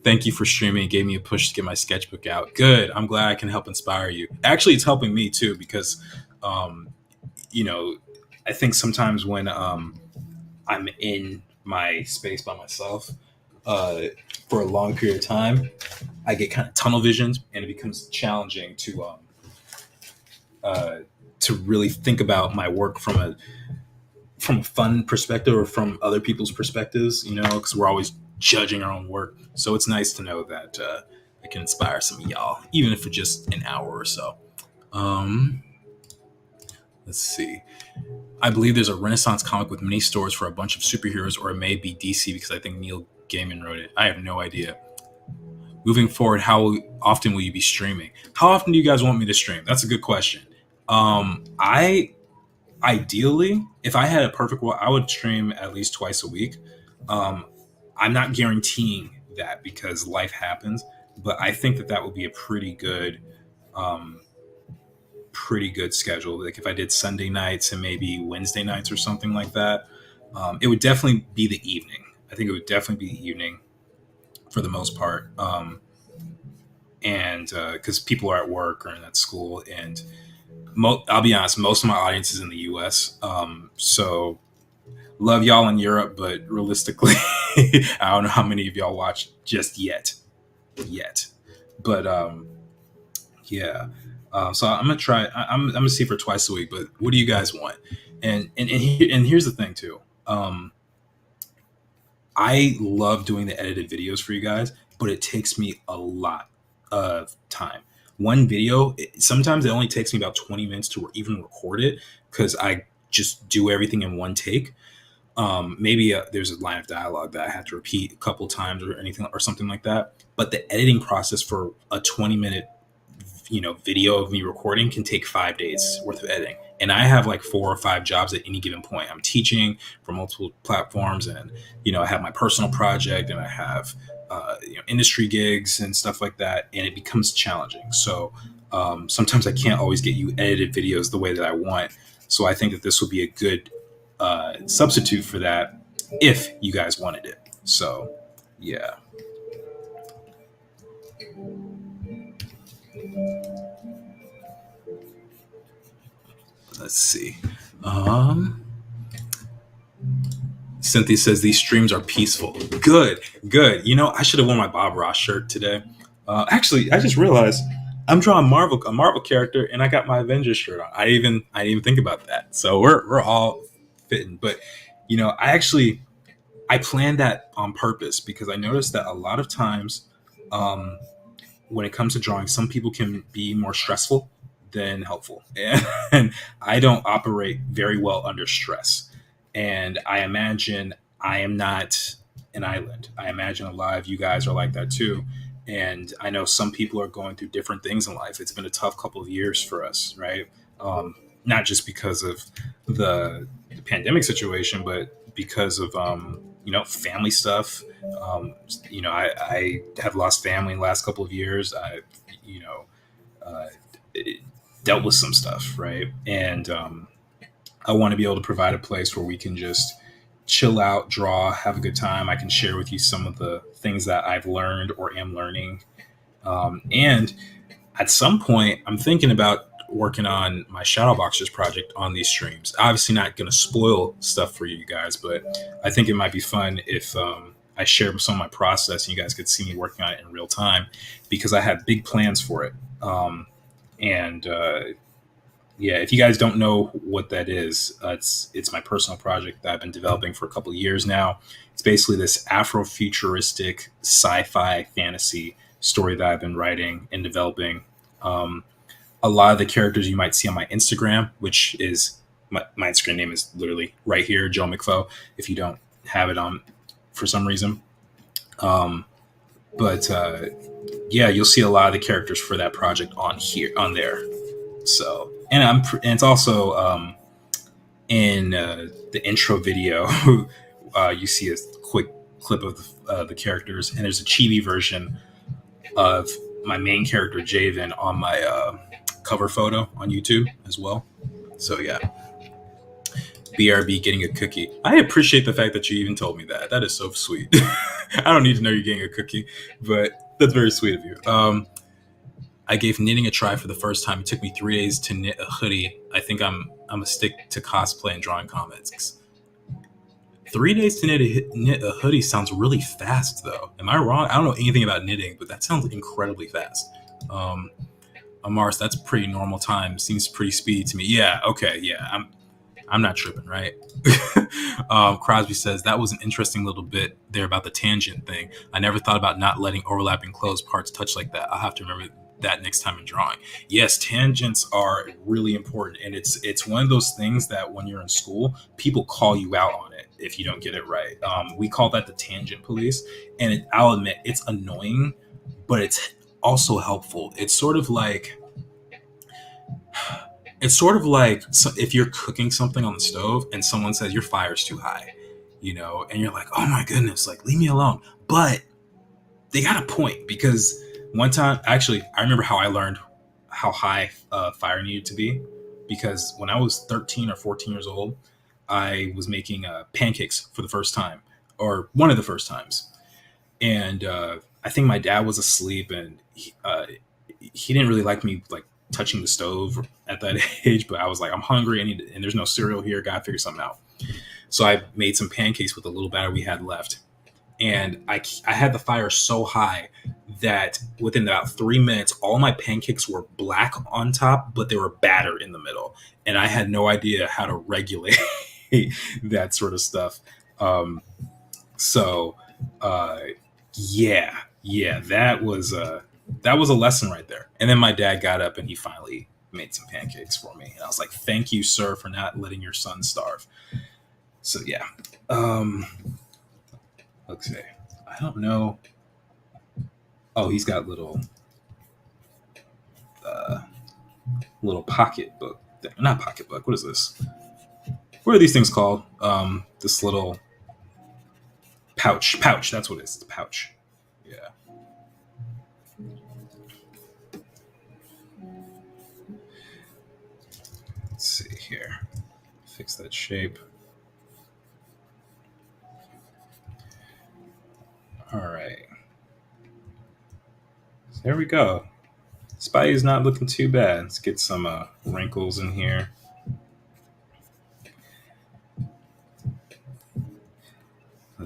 Thank you for streaming. It gave me a push to get my sketchbook out. Good. I'm glad I can help inspire you. Actually, it's helping me too because, I think sometimes when I'm in my space by myself for a long period of time, I get kind of tunnel visioned, and it becomes challenging to really think about my work from a fun perspective or from other people's perspectives, because we're always judging our own work. So it's nice to know that I can inspire some of y'all, even if for just an hour or so. Let's see. I believe there's a Renaissance comic with mini stores for a bunch of superheroes, or it may be DC because I think Neil Gaiman wrote it. I have no idea. Moving forward, how often will you be streaming? How often do you guys want me to stream? That's a good question. Ideally, if I had a perfect world, I would stream at least twice a week. I'm not guaranteeing that because life happens, but I think that would be a pretty good schedule. Like if I did Sunday nights and maybe Wednesday nights or something like that, it would definitely be the evening. I think it would definitely be the evening for the most part. And because people are at work or at school, and I'll be honest, most of my audience is in the US. So love y'all in Europe, but realistically, I don't know how many of y'all watch just yet. But yeah. So I'm gonna try. I'm gonna see for twice a week. But what do you guys want? And here's the thing too. I love doing the edited videos for you guys, but it takes me a lot of time. One video, sometimes it only takes me about 20 minutes to even record it because I just do everything in one take. Maybe there's a line of dialogue that I have to repeat a couple times or anything or something like that. But the editing process for a 20-minute video of me recording can take 5 days worth of editing. And I have like 4 or 5 jobs at any given point. I'm teaching for multiple platforms, and I have my personal project, and I have industry gigs and stuff like that, and it becomes challenging. So sometimes I can't always get you edited videos the way that I want. So I think that this will be a good substitute for that if you guys wanted it. So yeah. Let's see. Um, Cynthia says these streams are peaceful. Good, good. You know, I should have worn my Bob Ross shirt today. Actually, I just realized I'm drawing a Marvel character, and I got my Avengers shirt on. I didn't even think about that. So we're all fitting. But you know, I planned that on purpose because I noticed that a lot of times, um, when it comes to drawing, some people can be more stressful than helpful. And I don't operate very well under stress. And I imagine I am not an island. I imagine a lot of you guys are like that too. And I know some people are going through different things in life. It's been a tough couple of years for us, right? Not just because of the pandemic situation, but because of family stuff. I have lost family in the last couple of years. I've you know uh, dealt with some stuff, right? And I want to be able to provide a place where we can just chill out, draw, have a good time. I can share with you some of the things that I've learned or am learning. And at some point, I'm thinking about working on my Shadowboxers project on these streams. Obviously, not going to spoil stuff for you guys, but I think it might be fun if I share some of my process and you guys could see me working on it in real time because I have big plans for it. And Yeah, if you guys don't know what that is, it's my personal project that I've been developing for a couple of years now. It's basically this Afrofuturistic sci-fi fantasy story that I've been writing and developing. Um, a lot of the characters you might see on my Instagram, which is my Instagram name is literally right here, JoMcFo. If you don't have it on for some reason, um, but yeah, you'll see a lot of the characters for that project on there. So, and it's also in the intro video. You see a quick clip of the characters, and there's a chibi version of my main character Javen on my cover photo on YouTube as well. So yeah, BRB getting a cookie. I appreciate the fact that you even told me that. That is so sweet. I don't need to know you're getting a cookie, but that's very sweet of you. I gave knitting a try for the first time. It took me 3 days to knit a hoodie. I think I'm a stick to cosplay and drawing comics. 3 days to knit a hoodie sounds really fast, though. Am I wrong? I don't know anything about knitting, but that sounds incredibly fast. Um, Mars, that's pretty normal time. Seems pretty speedy to me. Yeah. Okay. Yeah. I'm not tripping, right? Crosby says that was an interesting little bit there about the tangent thing. I never thought about not letting overlapping clothes parts touch like that. I'll have to remember that next time in drawing. Yes, tangents are really important, and it's one of those things that when you're in school, people call you out on it if you don't get it right. We call that the tangent police, and I'll admit it's annoying, but it's also helpful. It's sort of like so if you're cooking something on the stove and someone says your fire's too high, and you're like, oh my goodness, like leave me alone. But they got a point because one time, actually, I remember how I learned how high fire needed to be because when I was 13 or 14 years old, I was making pancakes for the first time or one of the first times. And I think my dad was asleep and he didn't really like me like touching the stove at that age, but I was like, I'm hungry and there's no cereal here. Gotta figure something out. So I made some pancakes with the little batter we had left. And I had the fire so high that within about 3 minutes, all my pancakes were black on top, but they were batter in the middle. And I had no idea how to regulate that sort of stuff. Um, so, uh, yeah, that was a lesson right there. And then my dad got up and he finally made some pancakes for me. And I was like, thank you, sir, for not letting your son starve. So, yeah. Okay. I don't know. Oh, he's got uh, little pocketbook. Not pocketbook. What is this? What are these things called? This little pouch. Pouch. That's what it is. It's a pouch. Yeah. Let's see here. Fix that shape. All right. There we go. Spidey's not looking too bad. Let's get some wrinkles in here.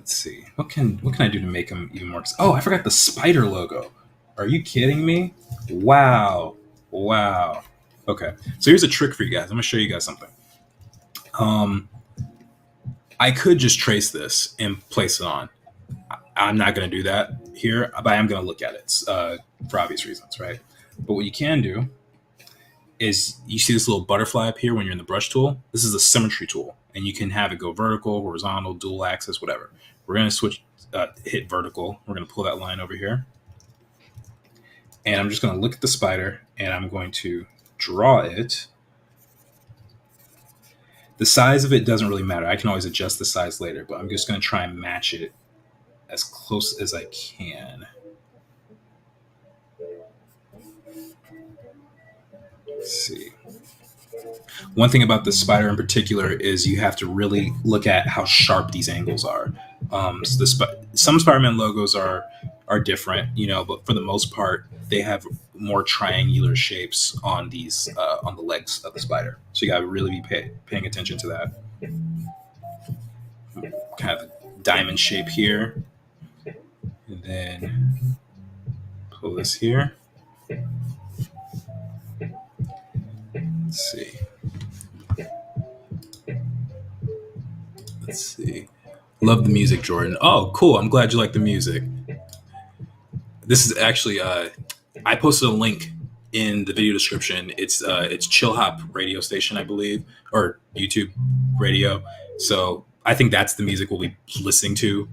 Let's see. What can I do to make them even more? Oh, I forgot the spider logo. Are you kidding me? Wow. Wow. Okay. So here's a trick for you guys. I'm gonna show you guys something. I could just trace this and place it on. I'm not gonna do that here, but I am gonna look at it for obvious reasons, right? But what you can do is you see this little butterfly up here when you're in the brush tool. This is a symmetry tool, and you can have it go vertical, horizontal, dual axis, whatever. We're going to hit vertical. We're going to pull that line over here. And I'm just going to look at the spider, and I'm going to draw it. The size of it doesn't really matter. I can always adjust the size later, but I'm just going to try and match it as close as I can. Let's see. One thing about the spider in particular is you have to really look at how sharp these angles are. So some Spider-Man logos are different, but for the most part, they have more triangular shapes on these on the legs of the spider. So you got to really be paying attention to that. Kind of a diamond shape here, and then pull this here. Let's see. Love the music, Jordan. Oh, cool. I'm glad you like the music. This is actually, I posted a link in the video description. It's Chill Hop radio station, I believe, or YouTube radio. So I think that's the music we'll be listening to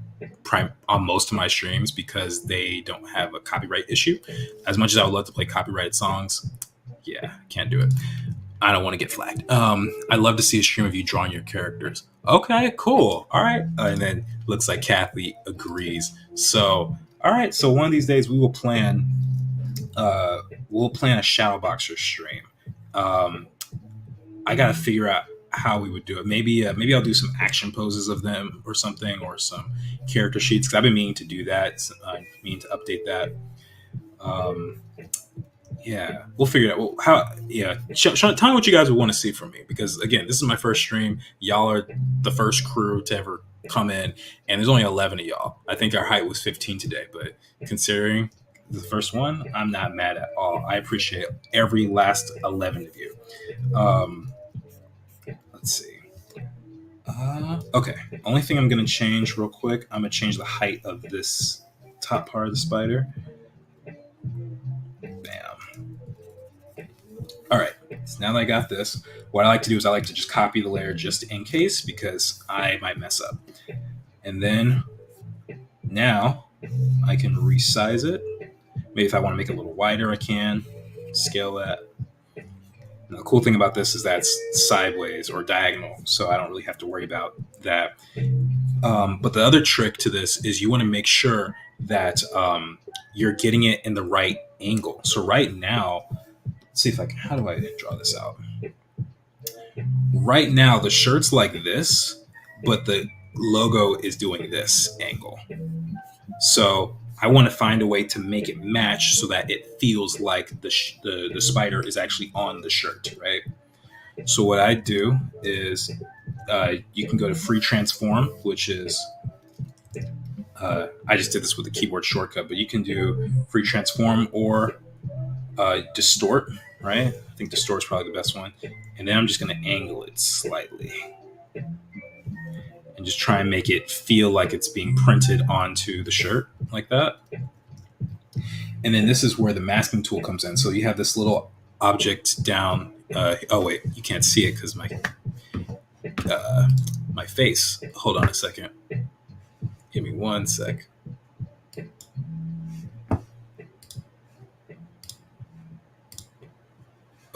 on most of my streams because they don't have a copyright issue. As much as I would love to play copyrighted songs, yeah, can't do it. I don't want to get flagged. I'd love to see a stream of you drawing your characters. Okay, cool. All right. And then looks like Kathy agrees. So, all right. So one of these days we will plan a Shadowboxer stream. I got to figure out how we would do it. Maybe I'll do some action poses of them or something, or some character sheets. Cause I've been meaning to do that. I mean to update that. Yeah, we'll figure it out. Well, tell me what you guys would want to see from me, because again, this is my first stream. Y'all are the first crew to ever come in, and there's only 11 of y'all. I think our height was 15 today, but considering the first one, I'm not mad at all. I appreciate every last 11 of you. Let's see. Okay, only thing I'm going to change real quick, I'm going to change the height of this top part of the spider. All right, so now that I got this, what I like to do is I like to just copy the layer just in case, because I might mess up. And then now I can resize it. Maybe if I want to make it a little wider, I can scale that. And the cool thing about this is that's sideways or diagonal, so I don't really have to worry about that. But the other trick to this is you want to make sure that you're getting it in the right angle. So right now, let's see if I can, how do I draw this out? Right now, the shirt's like this, but the logo is doing this angle. So I want to find a way to make it match so that it feels like the spider is actually on the shirt, right? So what I do is you can go to free transform, which is, I just did this with the keyboard shortcut, but you can do free transform or distort, right? I think distort is probably the best one. And then I'm just going to angle it slightly and just try and make it feel like it's being printed onto the shirt like that. And then this is where the masking tool comes in. So you have this little object down. Oh wait, you can't see it because my face. Hold on a second. Give me 1 sec.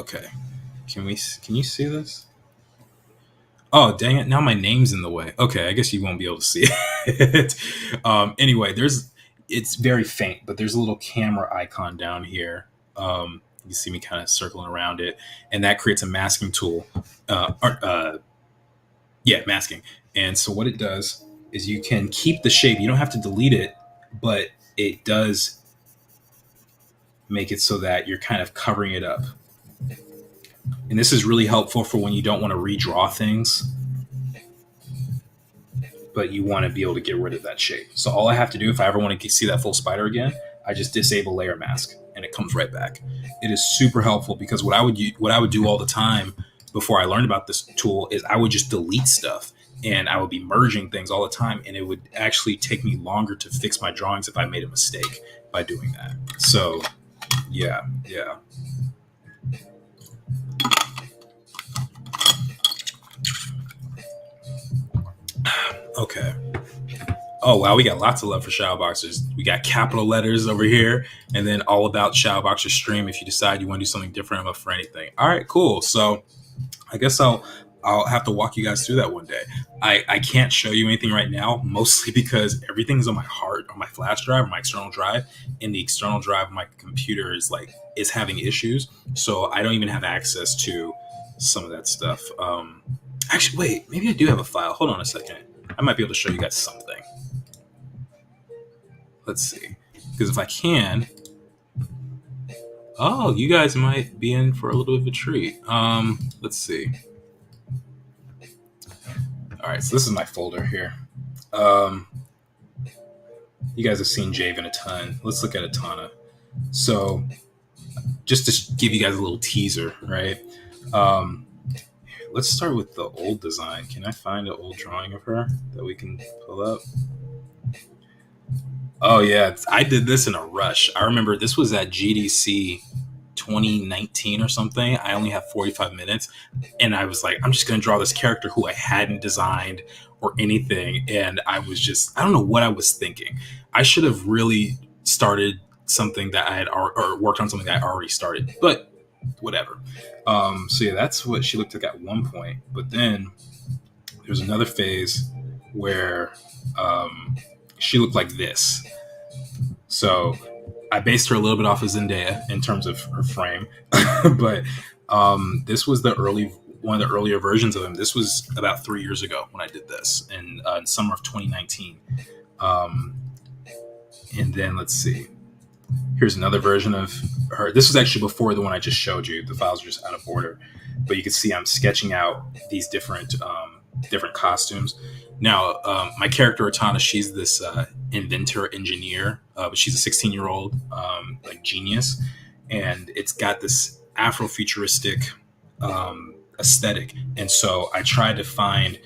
Okay, can you see this? Oh, dang it. Now my name's in the way. Okay, I guess you won't be able to see it. Anyway, it's very faint, but there's a little camera icon down here. You can see me kind of circling around it, and that creates a masking tool. Masking. And so what it does is you can keep the shape. You don't have to delete it, but it does make it so that you're kind of covering it up. And this is really helpful for when you don't want to redraw things, but you want to be able to get rid of that shape. So all I have to do if I ever want to see that full spider again, I just disable layer mask and it comes right back. It is super helpful because what I would do all the time before I learned about this tool is I would just delete stuff and I would be merging things all the time, and it would actually take me longer to fix my drawings if I made a mistake by doing that. So yeah. Okay. Oh wow, we got lots of love for Shadowboxers. We got capital letters over here, and then all about Shadowboxer stream. If you decide you want to do something different, I'm up for anything. All right, cool. So I guess I'll have to walk you guys through that one day. I can't show you anything right now, mostly because everything's on my flash drive, or my external drive, and the external drive of my computer is having issues, so I don't even have access to some of that stuff. Actually, wait, maybe I do have a file. Hold on a second. I might be able to show you guys something. Let's see, because if I can, oh, you guys might be in for a little bit of a treat. Let's see. All right, so this is my folder here. You guys have seen Javen a ton. Let's look at Atana. So just to give you guys a little teaser, right? Let's start with the old design. Can I find an old drawing of her that we can pull up? Oh yeah, I did this in a rush. I remember this was at GDC 2019 or something. I only have 45 minutes, and I was like, I'm just going to draw this character who I hadn't designed or anything, and I don't know what I was thinking. I should have really started something that I had or worked on something that I already started, but whatever. So yeah, that's what she looked like at one point. But then there's another phase where she looked like this. So I based her a little bit off of Zendaya in terms of her frame, but this was one of the earlier versions of him. This was about 3 years ago when I did this in summer of 2019. And then let's see. Here's another version of her. This was actually before the one I just showed you. The files are just out of order, but you can see I'm sketching out these different costumes. Now, my character Atana, she's this inventor engineer, but she's a 16-year-old genius, and it's got this Afrofuturistic aesthetic. And so I tried to find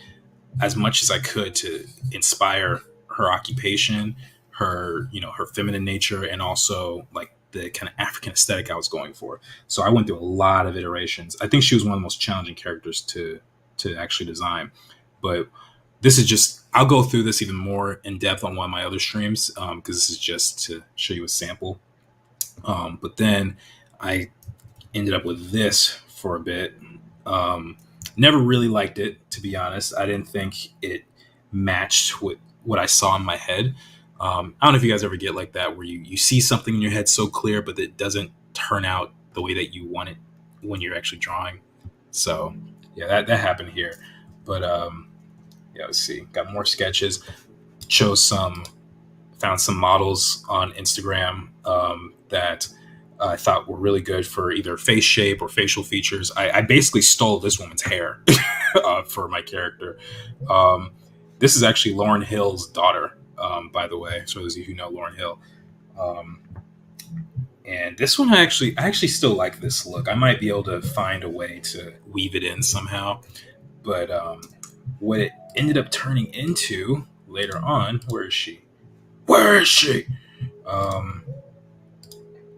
as much as I could to inspire her occupation, her feminine nature, and also like the kind of African aesthetic I was going for. So I went through a lot of iterations. I think she was one of the most challenging characters to actually design. But this is just, I'll go through this even more in depth on one of my other streams, because this is just to show you a sample. But then I ended up with this for a bit. Never really liked it, to be honest. I didn't think it matched with what I saw in my head. I don't know if you guys ever get like that, where you see something in your head so clear, but it doesn't turn out the way that you want it when you're actually drawing. So yeah, that happened here. But yeah, let's see. Got more sketches. Found some models on Instagram that I thought were really good for either face shape or facial features. I basically stole this woman's hair for my character. This is actually Lauryn Hill's daughter, by the way. So those of you who know Lauryn Hill. And this one, I actually still like this look. I might be able to find a way to weave it in somehow. But what it ended up turning into later on, where is she?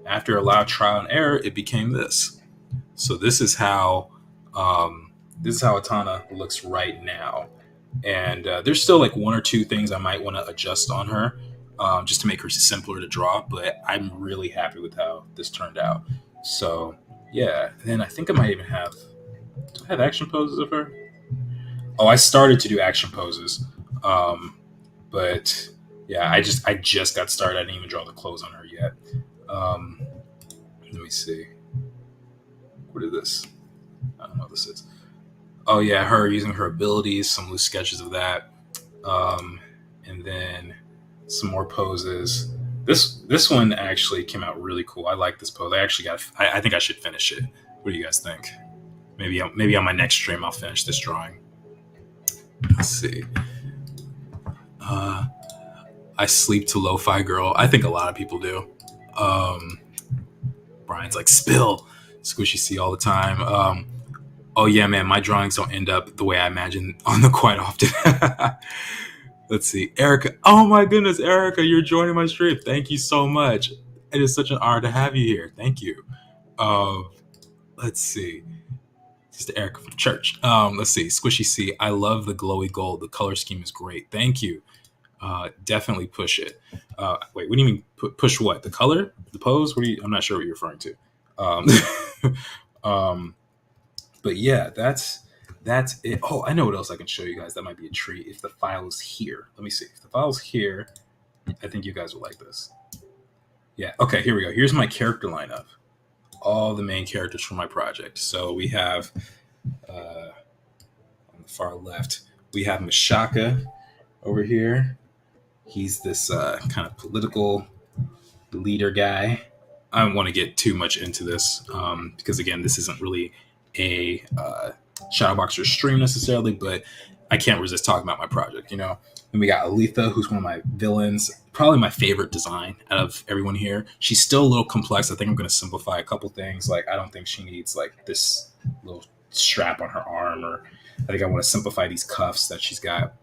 After a lot of trial and error, it became this. So this is how Atana looks right now. And there's still like one or two things I might want to adjust on her, just to make her simpler to draw. But I'm really happy with how this turned out. So yeah, and then I think I might even have. Do I have action poses of her? Oh, I started to do action poses, but yeah, I just got started. I didn't even draw the clothes on her yet. Let me see. What is this? I don't know what this is. Oh yeah, her using her abilities, some loose sketches of that, and then some more poses. This one actually came out really cool. I like this pose. I think I should finish it. What do you guys think? Maybe on my next stream I'll finish this drawing. Let's see. I sleep to Lo-Fi Girl. I think a lot of people do. Brian's like, spill Squishy C all the time. Oh yeah, man, my drawings don't end up the way I imagine on the quite often. Let's see, Erica. Oh my goodness, Erica, you're joining my stream. Thank you so much. It is such an honor to have you here. Thank you. Let's see. Sister Erica from church. Let's see. Squishy C. I love the glowy gold. The color scheme is great. Thank you. Definitely push it. Wait, what do you mean push what? The color? The pose? I'm not sure what you're referring to. But yeah, that's it. Oh, I know what else I can show you guys. That might be a treat if the file is here. Let me see. If the file's here, I think you guys will like this. Yeah. Okay, here we go. Here's my character lineup. All the main characters from my project. So we have on the far left, we have Mashaka over here. He's this kind of political leader guy. I don't want to get too much into this because, again, this isn't really a Shadowboxer stream necessarily, but I can't resist talking about my project, you know? And we got Aletha, who's one of my villains, probably my favorite design out of everyone here. She's still a little complex. I think I'm going to simplify a couple things. Like, I don't think she needs, like, this little strap on her arm, or I think I want to simplify these cuffs that she's got.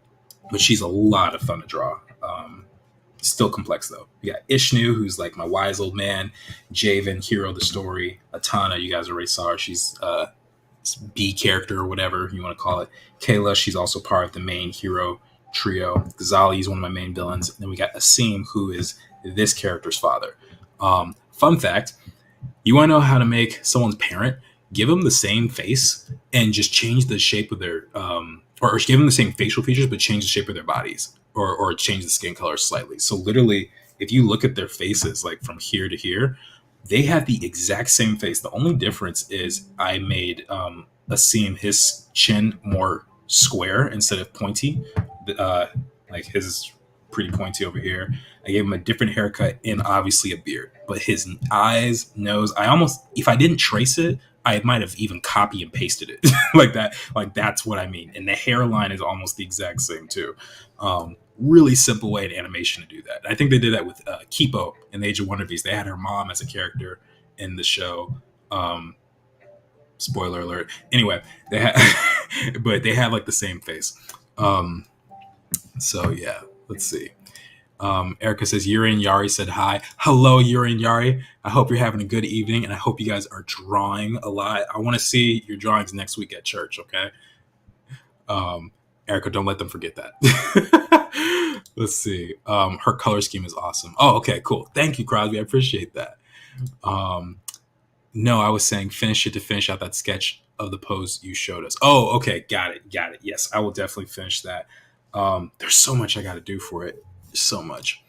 But she's a lot of fun to draw. Still complex, though. We got Ishnu, who's like my wise old man. Javen, hero of the story. Atana, you guys already saw her. She's B character or whatever you want to call it. Kayla, she's also part of the main hero trio. Ghazali is one of my main villains. And then we got Asim, who is this character's father. Fun fact, you want to know how to make someone's parent? Give them the same face and just change the shape of their... or give them the same facial features, but change the shape of their bodies. Or change the skin color slightly. So literally, if you look at their faces, like from here to here, they have the exact same face. The only difference is I made Asim, his chin more square instead of pointy. Like his is pretty pointy over here. I gave him a different haircut and obviously a beard. But his eyes, nose, if I didn't trace it, I might have even copy and pasted it like that. Like that's what I mean. And the hairline is almost the exact same too. Really simple way in animation to do that. I think they did that with Kipo in the Age of Wonder Beast. They had her mom as a character in the show. Spoiler alert. Anyway, but they have like the same face. So yeah, let's see. Erica says Yuri and Yari said hi. Hello, Yuri and Yari. I hope you're having a good evening, and I hope you guys are drawing a lot. I want to see your drawings next week at church, okay? Erica, don't let them forget that. Let's see. Her color scheme is awesome. Oh, okay, cool. Thank you, Crosby. I appreciate that. No, I was saying finish it to finish out that sketch of the pose you showed us. Oh, okay. Got it. Yes, I will definitely finish that. There's so much I got to do for it. So much.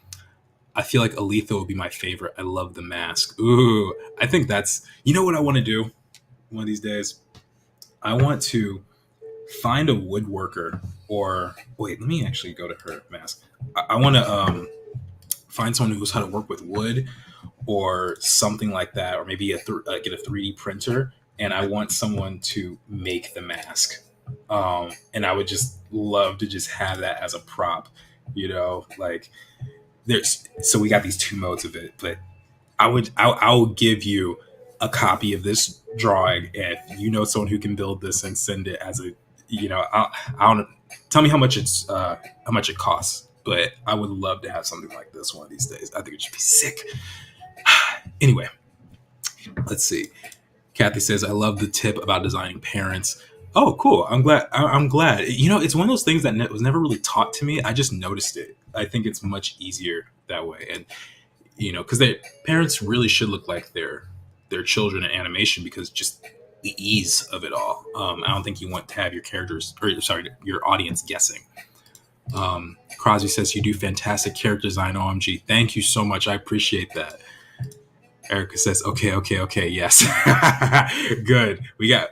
I feel like Aletha would be my favorite. I love the mask. Ooh, I think that's... You know what I want to do one of these days? I want to find a woodworker or... Wait, let me actually go to her mask. I want to find someone who knows how to work with wood or something like that, or maybe get a 3D printer, and I want someone to make the mask. And I would just love to just have that as a prop, you know, like so we got these two modes of it, but I will give you a copy of this drawing, and if you know someone who can build this and send it as a, you know, I don't tell me how much it costs, but I would love to have something like this one of these days. I think it should be sick. Anyway, let's see. Kathy says, I love the tip about designing parents. Oh, cool. I'm glad. You know, it's one of those things that was never really taught to me. I just noticed it. I think it's much easier that way. And, you know, because their parents really should look like their children in animation, because just the ease of it all. I don't think you want to have your audience guessing. Crosby says, you do fantastic character design, OMG. Thank you so much. I appreciate that. Erica says, okay, yes. Good. We got,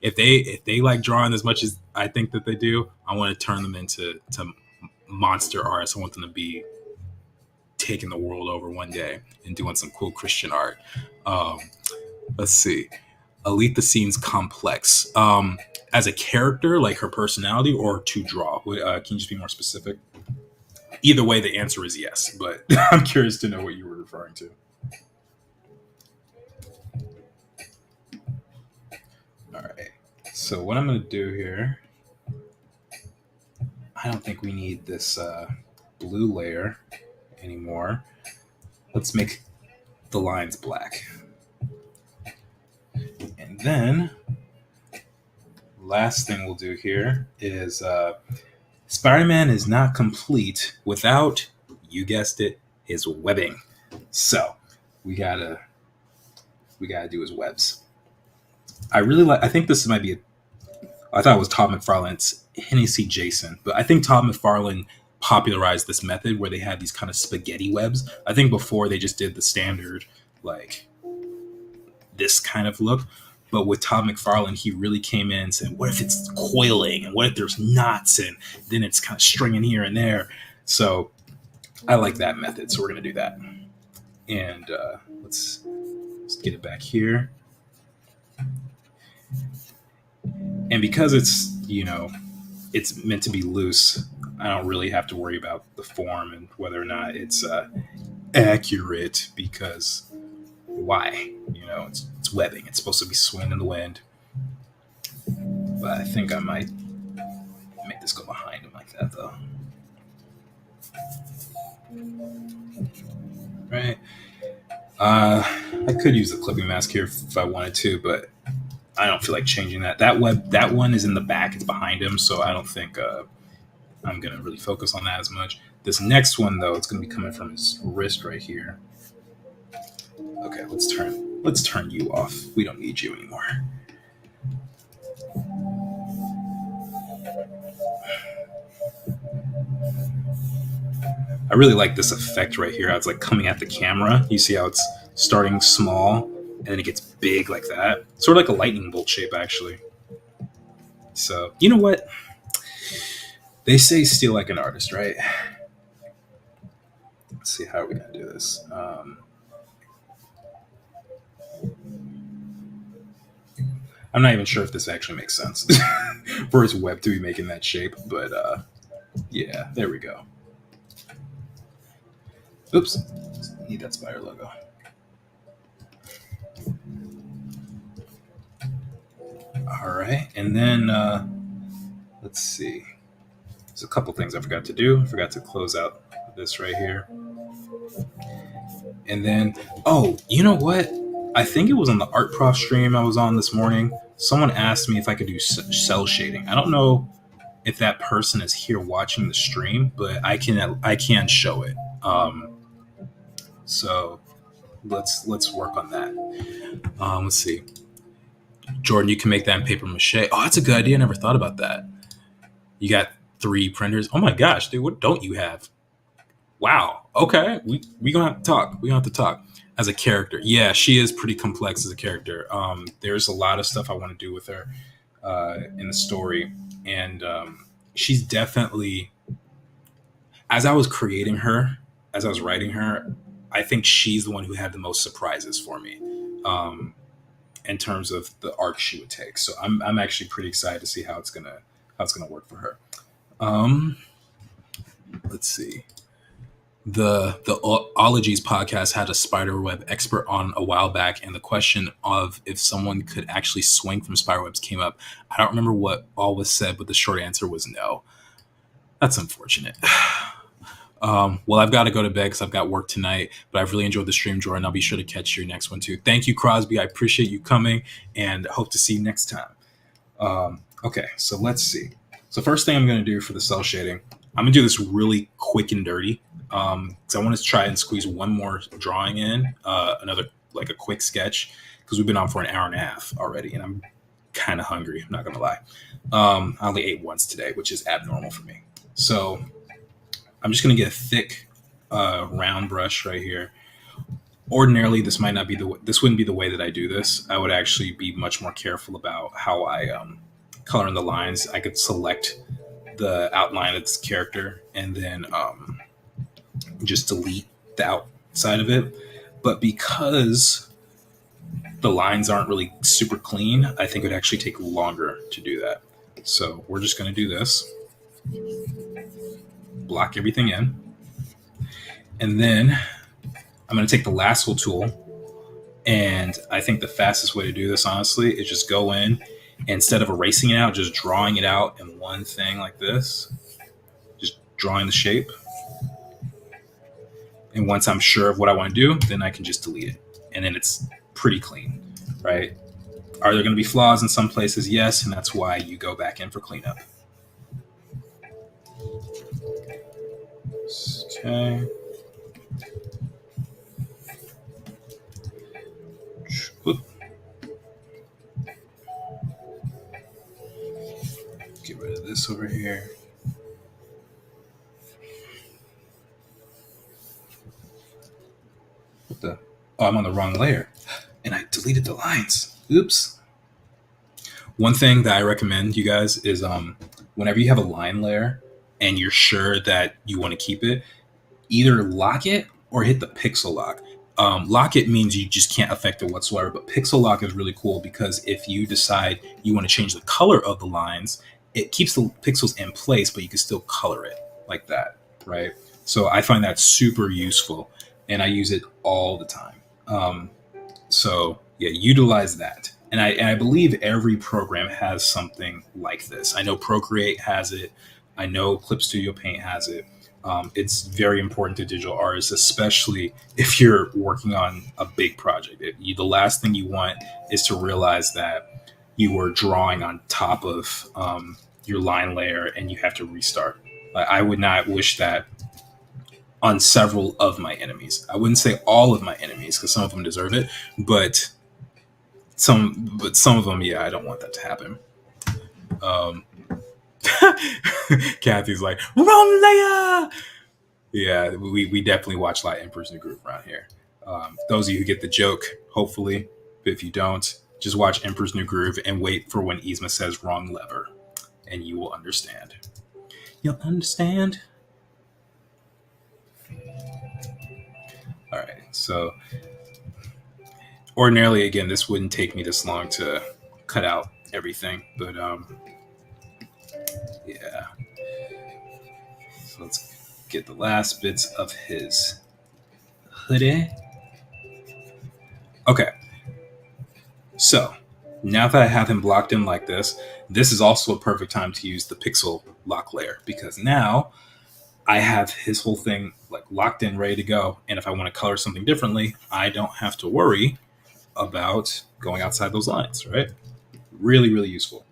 if they like drawing as much as I think that they do, I want to turn them into monster artists. I want them to be taking the world over one day and doing some cool Christian art. Let's see. Aletha seems complex. As a character, like her personality, or to draw? Can you just be more specific? Either way, the answer is yes, but I'm curious to know what you were referring to. All right. So what I'm going to do here, I don't think we need this blue layer anymore. Let's make the lines black. And then last thing we'll do here is Spider-Man is not complete without, you guessed it, his webbing. So we gotta do his webs. I think this might be I thought it was Todd McFarlane's Hennessy Jason, but I think Todd McFarlane popularized this method where they had these kind of spaghetti webs. I think before they just did the standard, like this kind of look. But with Todd McFarlane, he really came in and said, what if it's coiling? And what if there's knots? And then it's kind of stringing here and there. So I like that method. So we're going to do that. And let's get it back here. And because it's, it's meant to be loose, I don't really have to worry about the form and whether or not it's accurate, because why? It's webbing. It's supposed to be swinging in the wind. But I think I might make this go behind him like that, though. Right. I could use the clipping mask here if I wanted to, but I don't feel like changing that. That one is in the back. It's behind him, so I don't think I'm going to really focus on that as much. This next one, though, it's going to be coming from his wrist right here. Okay, let's turn you off. We don't need you anymore. I really like this effect right here. How it's like coming at the camera. You see how it's starting small and then it gets big like that. Sort of like a lightning bolt shape, actually. So, you know what? They say steal like an artist, right? Let's see, how are we going to do this? I'm not even sure if this actually makes sense for his web to be making that shape, but yeah, there we go. Oops, need that spider logo. All right, and then let's see. There's a couple things I forgot to do. I forgot to close out this right here. And then, oh, you know what? I think it was on the Art Prof stream I was on this morning. Someone asked me if I could do cell shading. I don't know if that person is here watching the stream, but I can show it. So let's work on that. Let's see. Jordan, you can make that in paper mache. Oh, that's a good idea. I never thought about that. You got 3 printers. Oh my gosh, dude, what don't you have? Wow. Okay, we gonna have to talk. We gonna have to talk. As a character, yeah, she is pretty complex as a character. There's a lot of stuff I want to do with her in the story, and she's definitely. As I was creating her, as I was writing her, I think she's the one who had the most surprises for me, in terms of the arc she would take. So I'm actually pretty excited to see how it's gonna work for her. Let's see. The Ologies podcast had a spiderweb expert on a while back, and the question of if someone could actually swing from spiderwebs came up. I don't remember what all was said, but the short answer was no. That's unfortunate. Well, I've got to go to bed because I've got work tonight, but I've really enjoyed the stream, Jordan. I'll be sure to catch your next one too. Thank you, Crosby. I appreciate you coming, and hope to see you next time. Okay, so let's see. So first thing I'm going to do for the cell shading, I'm going to do this really quick and dirty. Because I want to try and squeeze one more drawing in, another like a quick sketch, because we've been on for an hour and a half already, and I'm kind of hungry. I'm not gonna lie. I only ate once today, which is abnormal for me. So I'm just gonna get a thick round brush right here. Ordinarily, this wouldn't be the way that I do this. I would actually be much more careful about how I color in the lines. I could select the outline of this character and then just delete the outside of it. But because the lines aren't really super clean, I think it would actually take longer to do that. So we're just going to do this. Block everything in. And then I'm going to take the lasso tool. And I think the fastest way to do this, honestly, is just go in, instead of erasing it out, just drawing it out in one thing like this. Just drawing the shape. And once I'm sure of what I want to do, then I can just delete it. And then it's pretty clean, right? Are there going to be flaws in some places? Yes, and that's why you go back in for cleanup. Okay. Whoop. Get rid of this over here. What the? Oh, I'm on the wrong layer. And I deleted the lines. Oops. One thing that I recommend you guys is whenever you have a line layer and you're sure that you want to keep it, either lock it or hit the pixel lock. Lock it means you just can't affect it whatsoever, but pixel lock is really cool because if you decide you want to change the color of the lines, it keeps the pixels in place, but you can still color it like that, right? So I find that super useful, and I use it all the time. So yeah, utilize that. And I believe every program has something like this. I know Procreate has it. I know Clip Studio Paint has it. It's very important to digital artists, especially if you're working on a big project. The last thing you want is to realize that you were drawing on top of your line layer and you have to restart. I would not wish that on several of my enemies. I wouldn't say all of my enemies because some of them deserve it, but some of them, yeah, I don't want that to happen. Kathy's like, wrong layer. Yeah, we definitely watch a lot of Emperor's New Groove around here. Those of you who get the joke, hopefully, but if you don't, just watch Emperor's New Groove and wait for when Yzma says wrong lever, and you will understand. You'll understand. All right, so ordinarily, again, this wouldn't take me this long to cut out everything, but yeah. So let's get the last bits of his hoodie. Okay. So now that I have him blocked in like this is also a perfect time to use the pixel lock layer because now I have his whole thing like locked in, ready to go. And if I want to color something differently, I don't have to worry about going outside those lines, right? Really, really useful.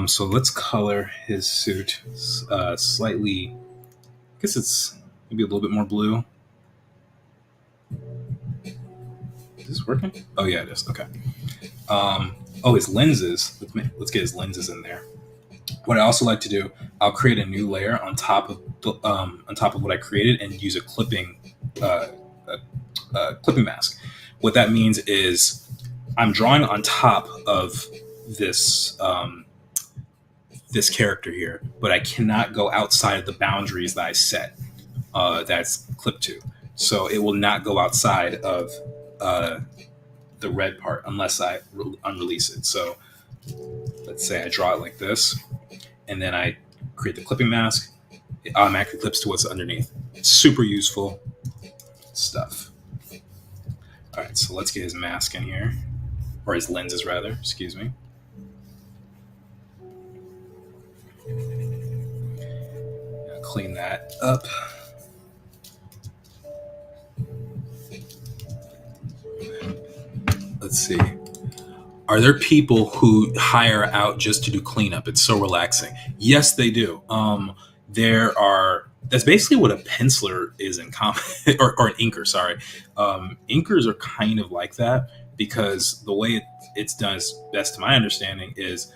So let's color his suit slightly. I guess it's maybe a little bit more blue. Is this working? Oh yeah, it is. Okay. His lenses. Let's get his lenses in there. What I also like to do, I'll create a new layer on top of what I created and use a clipping mask. What that means is I'm drawing on top of this this character here, but I cannot go outside of the boundaries that I set. That's clipped to, so it will not go outside of the red part unless I unrelease it. So let's say I draw it like this, and then I create the clipping mask. It automatically clips to what's underneath. It's super useful stuff. All right, so let's get his mask in here, or his lenses rather, excuse me. Clean that up. Let's see. Are there people who hire out just to do cleanup? It's so relaxing. Yes, they do. There are. That's basically what a penciler is in comic, or an inker. Sorry, inkers are kind of like that because the way it's done, as best to my understanding, is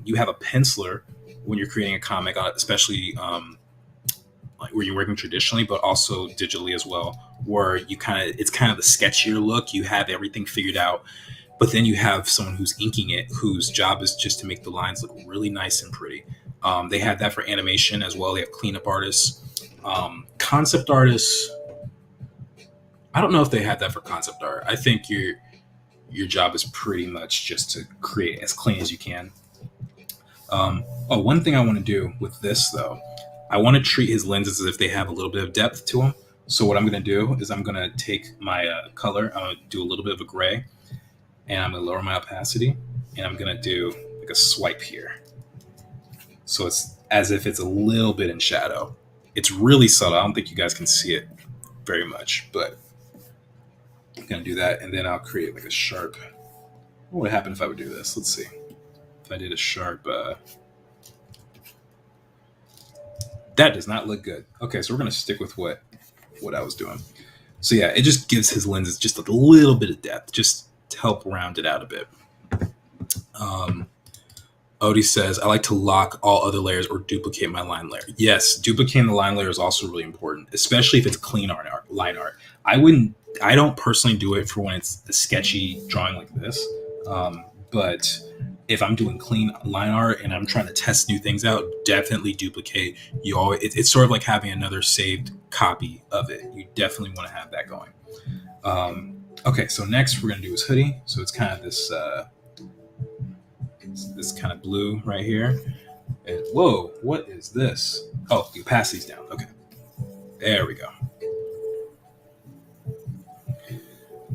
you have a penciler when you're creating a comic, especially like where you're working traditionally, but also digitally as well, where it's kind of the sketchier look. You have everything figured out. But then you have someone who's inking it, whose job is just to make the lines look really nice and pretty. They have that for animation as well. They have cleanup artists, concept artists. I don't know if they have that for concept art. I think your job is pretty much just to create as clean as you can. One thing I want to do with this though, I want to treat his lenses as if they have a little bit of depth to them. So what I'm going to do is I'm going to take my color, I'm going to do a little bit of a gray, and I'm going to lower my opacity, and I'm going to do like a swipe here. So it's as if it's a little bit in shadow. It's really subtle. I don't think you guys can see it very much, but I'm going to do that, and then I'll create like a sharp. What would happen if I would do this? Let's see. If I did a sharp... that does not look good. Okay, so we're going to stick with what I was doing. So yeah, it just gives his lenses just a little bit of depth, just to help round it out a bit. Odie says, I like to lock all other layers or duplicate my line layer. Yes, duplicating the line layer is also really important, especially if it's clean line art. I don't personally do it for when it's a sketchy drawing like this. But if I'm doing clean line art and I'm trying to test new things out, definitely duplicate. It's sort of like having another saved copy of it. You definitely want to have that going. Okay, so next we're going to do his hoodie. So it's kind of this kind of blue right here. And whoa, what is this? Oh, the opacity's down. Okay, there we go.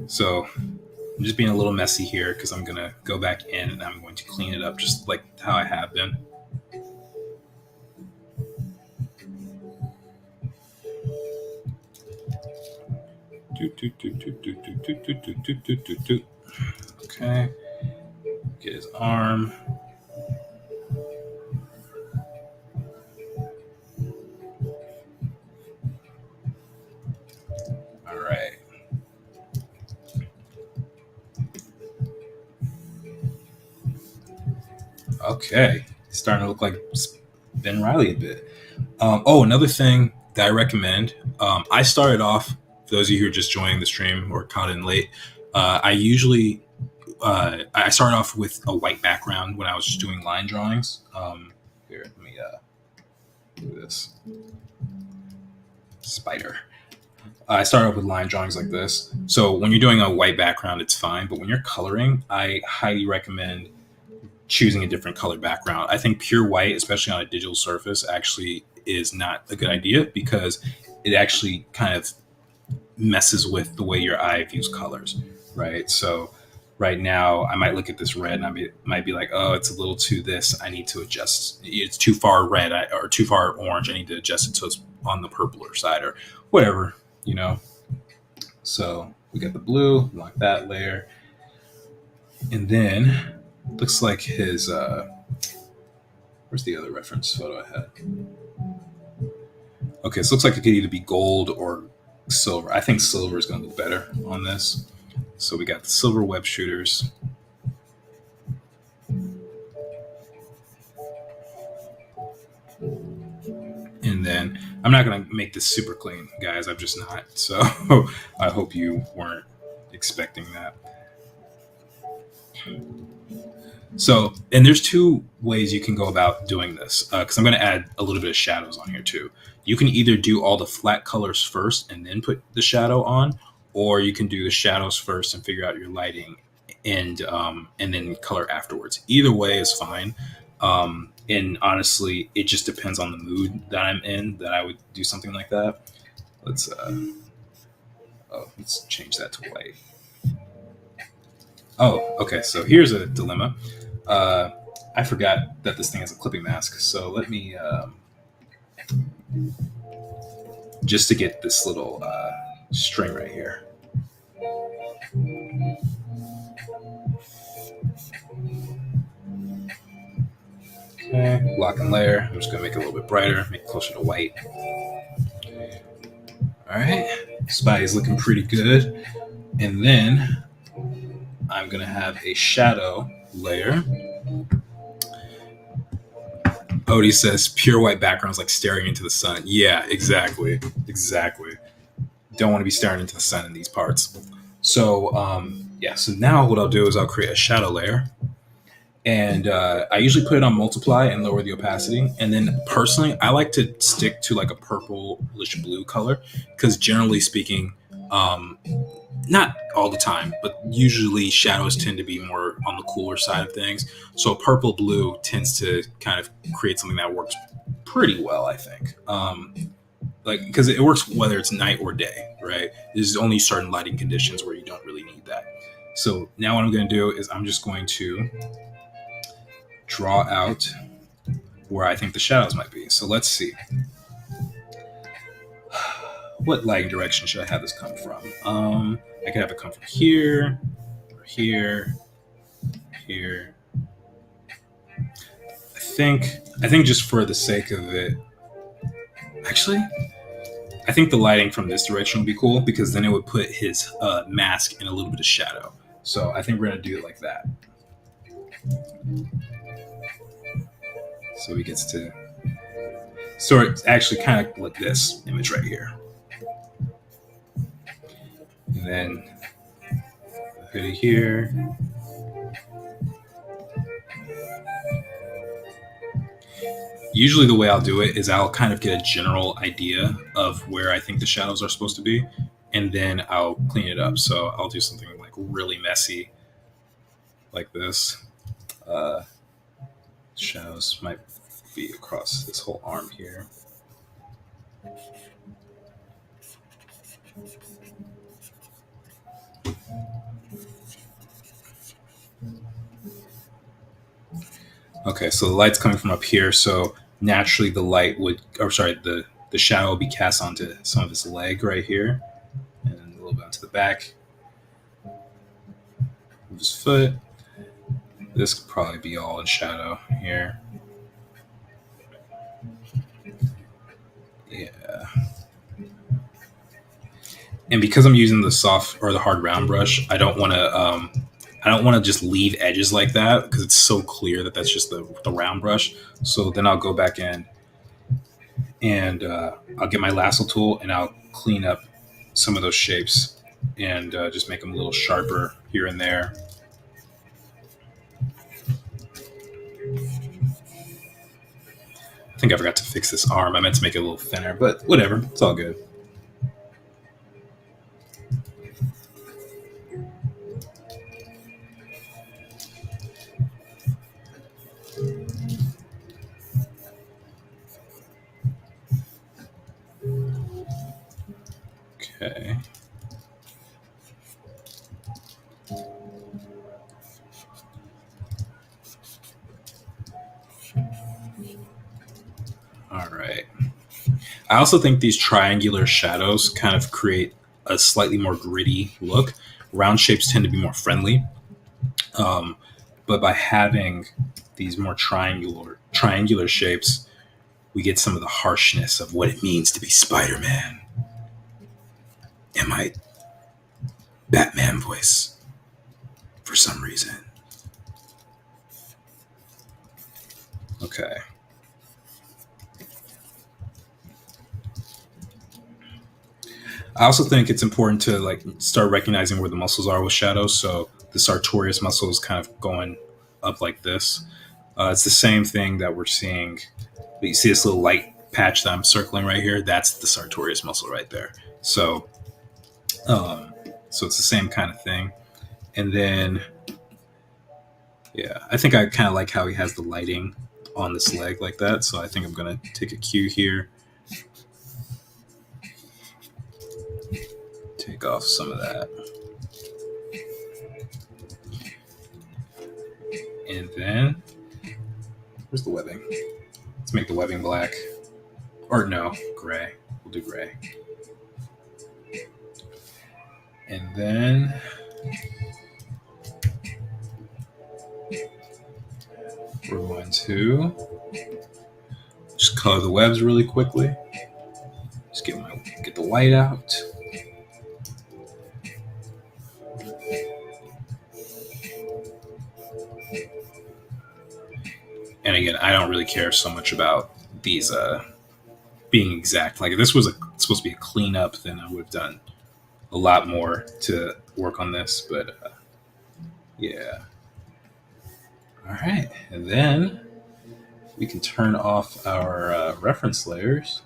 So I'm just being a little messy here because I'm going to go back in and I'm going to clean it up just like how I have been. Okay. Get his arm. All right. Okay. It's starting to look like Ben Reilly a bit. Another thing that I recommend. I started off, for those of you who are just joining the stream or caught in late, I started off with a white background when I was just doing line drawings. Here, let me do this. Spider. I started off with line drawings like this. So when you're doing a white background, it's fine. But when you're coloring, I highly recommend choosing a different color background. I think pure white, especially on a digital surface, actually is not a good idea because it actually kind of messes with the way your eye views colors, right? So right now I might look at this red and I might be like, oh, it's a little too this. I need to adjust. It's too far red or too far orange. I need to adjust it so it's on the purpler side or whatever, you know? So we got the blue, like that layer. And then looks like his, where's the other reference photo I had? Okay, so it looks like it could either be gold or silver. I think silver is going to look better on this. So we got the silver web shooters. And then I'm not going to make this super clean, guys. I'm just not. So I hope you weren't expecting that. So, and there's two ways you can go about doing this, because I'm going to add a little bit of shadows on here too. You can either do all the flat colors first and then put the shadow on, or you can do the shadows first and figure out your lighting and then color afterwards. Either way is fine. And honestly, it just depends on the mood that I'm in that I would do something like that. Let's change that to white. Oh, okay. So here's a dilemma. I forgot that this thing has a clipping mask. So let me, just to get this little string right here. Okay, lock and layer. I'm just going to make it a little bit brighter, make it closer to white. All right, Spidey's looking pretty good. And then I'm going to have a shadow layer. Odie says pure white backgrounds like staring into the sun. Yeah, exactly. Don't want to be staring into the sun in these parts. So, so now what I'll do is I'll create a shadow layer. And I usually put it on multiply and lower the opacity. And then personally, I like to stick to like a purplish blue color because generally speaking, not all the time, but usually shadows tend to be more on the cooler side of things. So purple blue tends to kind of create something that works pretty well, I think. like, because it works whether it's night or day, right? There's only certain lighting conditions where you don't really need that. So now what I'm going to do is I'm just going to draw out where I think the shadows might be. So let's see. What lighting direction should I have this come from? I could have it come from here, or here, here. I think just for the sake of it, actually, I think the lighting from this direction would be cool because then it would put his mask in a little bit of shadow. So I think we're going to do it like that. So he gets to... So it's actually kind of like this image right here. And then hoodie here. Usually the way I'll do it is I'll kind of get a general idea of where I think the shadows are supposed to be, and then I'll clean it up. So I'll do something like really messy like this. Shadows might be across this whole arm here. Okay, so the light's coming from up here, so naturally the light would, or sorry, the shadow will be cast onto some of his leg right here, and a little bit onto the back of his foot. This could probably be all in shadow here. Yeah. And because I'm using the soft or the hard round brush, I don't want to just leave edges like that because it's so clear that that's just the round brush. So then I'll go back in and I'll get my lasso tool and I'll clean up some of those shapes and just make them a little sharper here and there. I think I forgot to fix this arm. I meant to make it a little thinner, but whatever. It's all good. Okay. All right. I also think these triangular shadows kind of create a slightly more gritty look. Round shapes tend to be more friendly. But by having these more triangular shapes, we get some of the harshness of what it means to be Spider-Man. And my Batman voice, for some reason. Okay. I also think it's important to like start recognizing where the muscles are with shadows. So the sartorius muscle is kind of going up like this. It's the same thing that we're seeing. You see this little light patch that I'm circling right here? That's the sartorius muscle right there. So it's the same kind of thing. And then, yeah, I think I kind of like how he has the lighting on this leg like that. So I think I'm going to take a cue here. Take off some of that. And then, where's the webbing? Let's make the webbing black. Or no, gray. We'll do gray. And then we're going to just color the webs really quickly. Just get the white out. And again, I don't really care so much about these being exact. Like if this was supposed to be a cleanup, then I would have done a lot more to work on this. But yeah. All right. And then we can turn off our reference layers.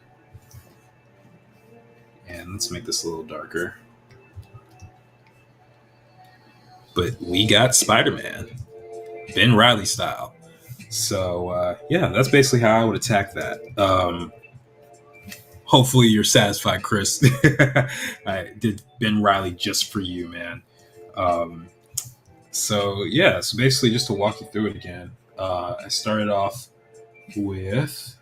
And let's make this a little darker. But we got Spider-Man. Ben Reilly style. So, yeah, that's basically how I would attack that. hopefully you're satisfied, Chris. I did Ben Reilly just for you, man. Um, so yeah, so basically just to walk you through it again, I started off with.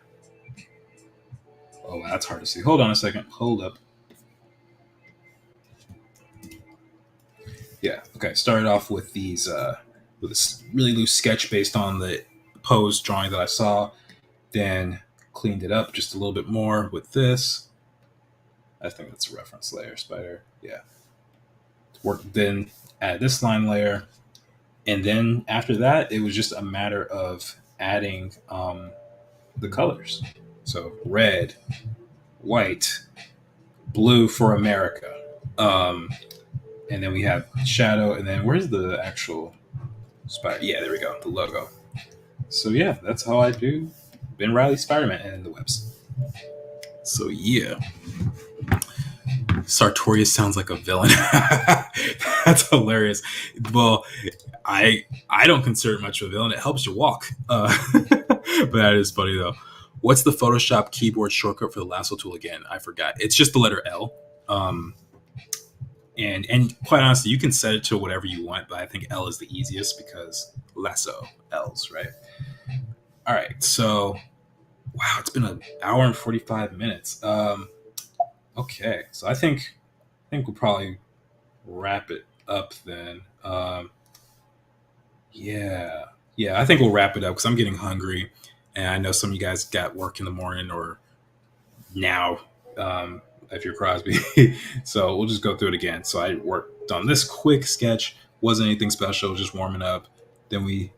Oh, that's hard to see. Hold on a second. Hold up. Yeah. Okay. Started off with these with this really loose sketch based on the pose drawing that I saw. Then cleaned it up just a little bit more with this. I think that's a reference layer, spider. Yeah. Work. Then add this line layer, and then after that, it was just a matter of adding the colors. So red, white, blue for America. And then we have shadow, and then where's the actual spider? Yeah, there we go, the logo. So yeah, that's how I do Ben Reilly Spider-Man and the webs. So yeah, Sartorius sounds like a villain. That's hilarious. Well, I don't consider it much of a villain. It helps you walk. But that is funny though. What's the Photoshop keyboard shortcut for the lasso tool again? I forgot. It's just the letter L. And quite honestly, you can set it to whatever you want, but I think L is the easiest because lasso, L's, right? All right, so wow, it's been an hour and 45 minutes. Okay, so I think we'll probably wrap it up then. Yeah, I think we'll wrap it up because I'm getting hungry, and I know some of you guys got work in the morning or now. If you're Crosby. So we'll just go through it again. So I worked on this quick sketch. Wasn't anything special, just warming up. Then we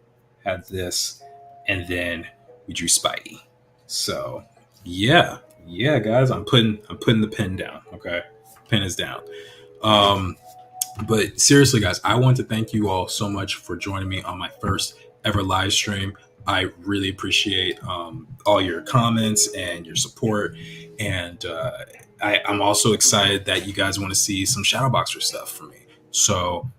had this, and then we drew Spidey. So yeah, guys, I'm putting the pen down. Okay, pen is down. But seriously, guys, I want to thank you all so much for joining me on my first ever live stream. I really appreciate all your comments and your support, and I'm also excited that you guys want to see some Shadowboxer stuff from me. So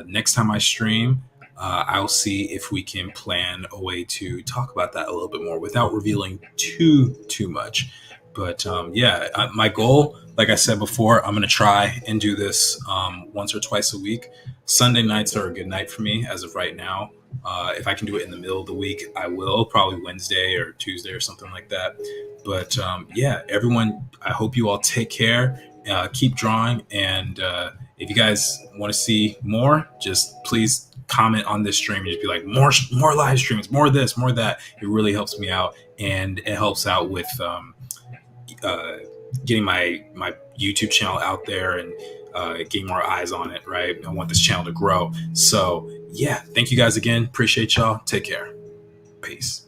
next time I stream, I'll see if we can plan a way to talk about that a little bit more without revealing too much. But my goal, like I said before, I'm going to try and do this once or twice a week. Sunday nights are a good night for me as of right now. If I can do it in the middle of the week, I will, probably Wednesday or Tuesday or something like that. But everyone, I hope you all take care, keep drawing. And if you guys want to see more, just please comment on this stream and just be like, more live streams, more of this, more of that. It really helps me out, and it helps out with getting my YouTube channel out there and getting more eyes on it, right? I want this channel to grow. So yeah, thank you guys again. Appreciate y'all. Take care. Peace.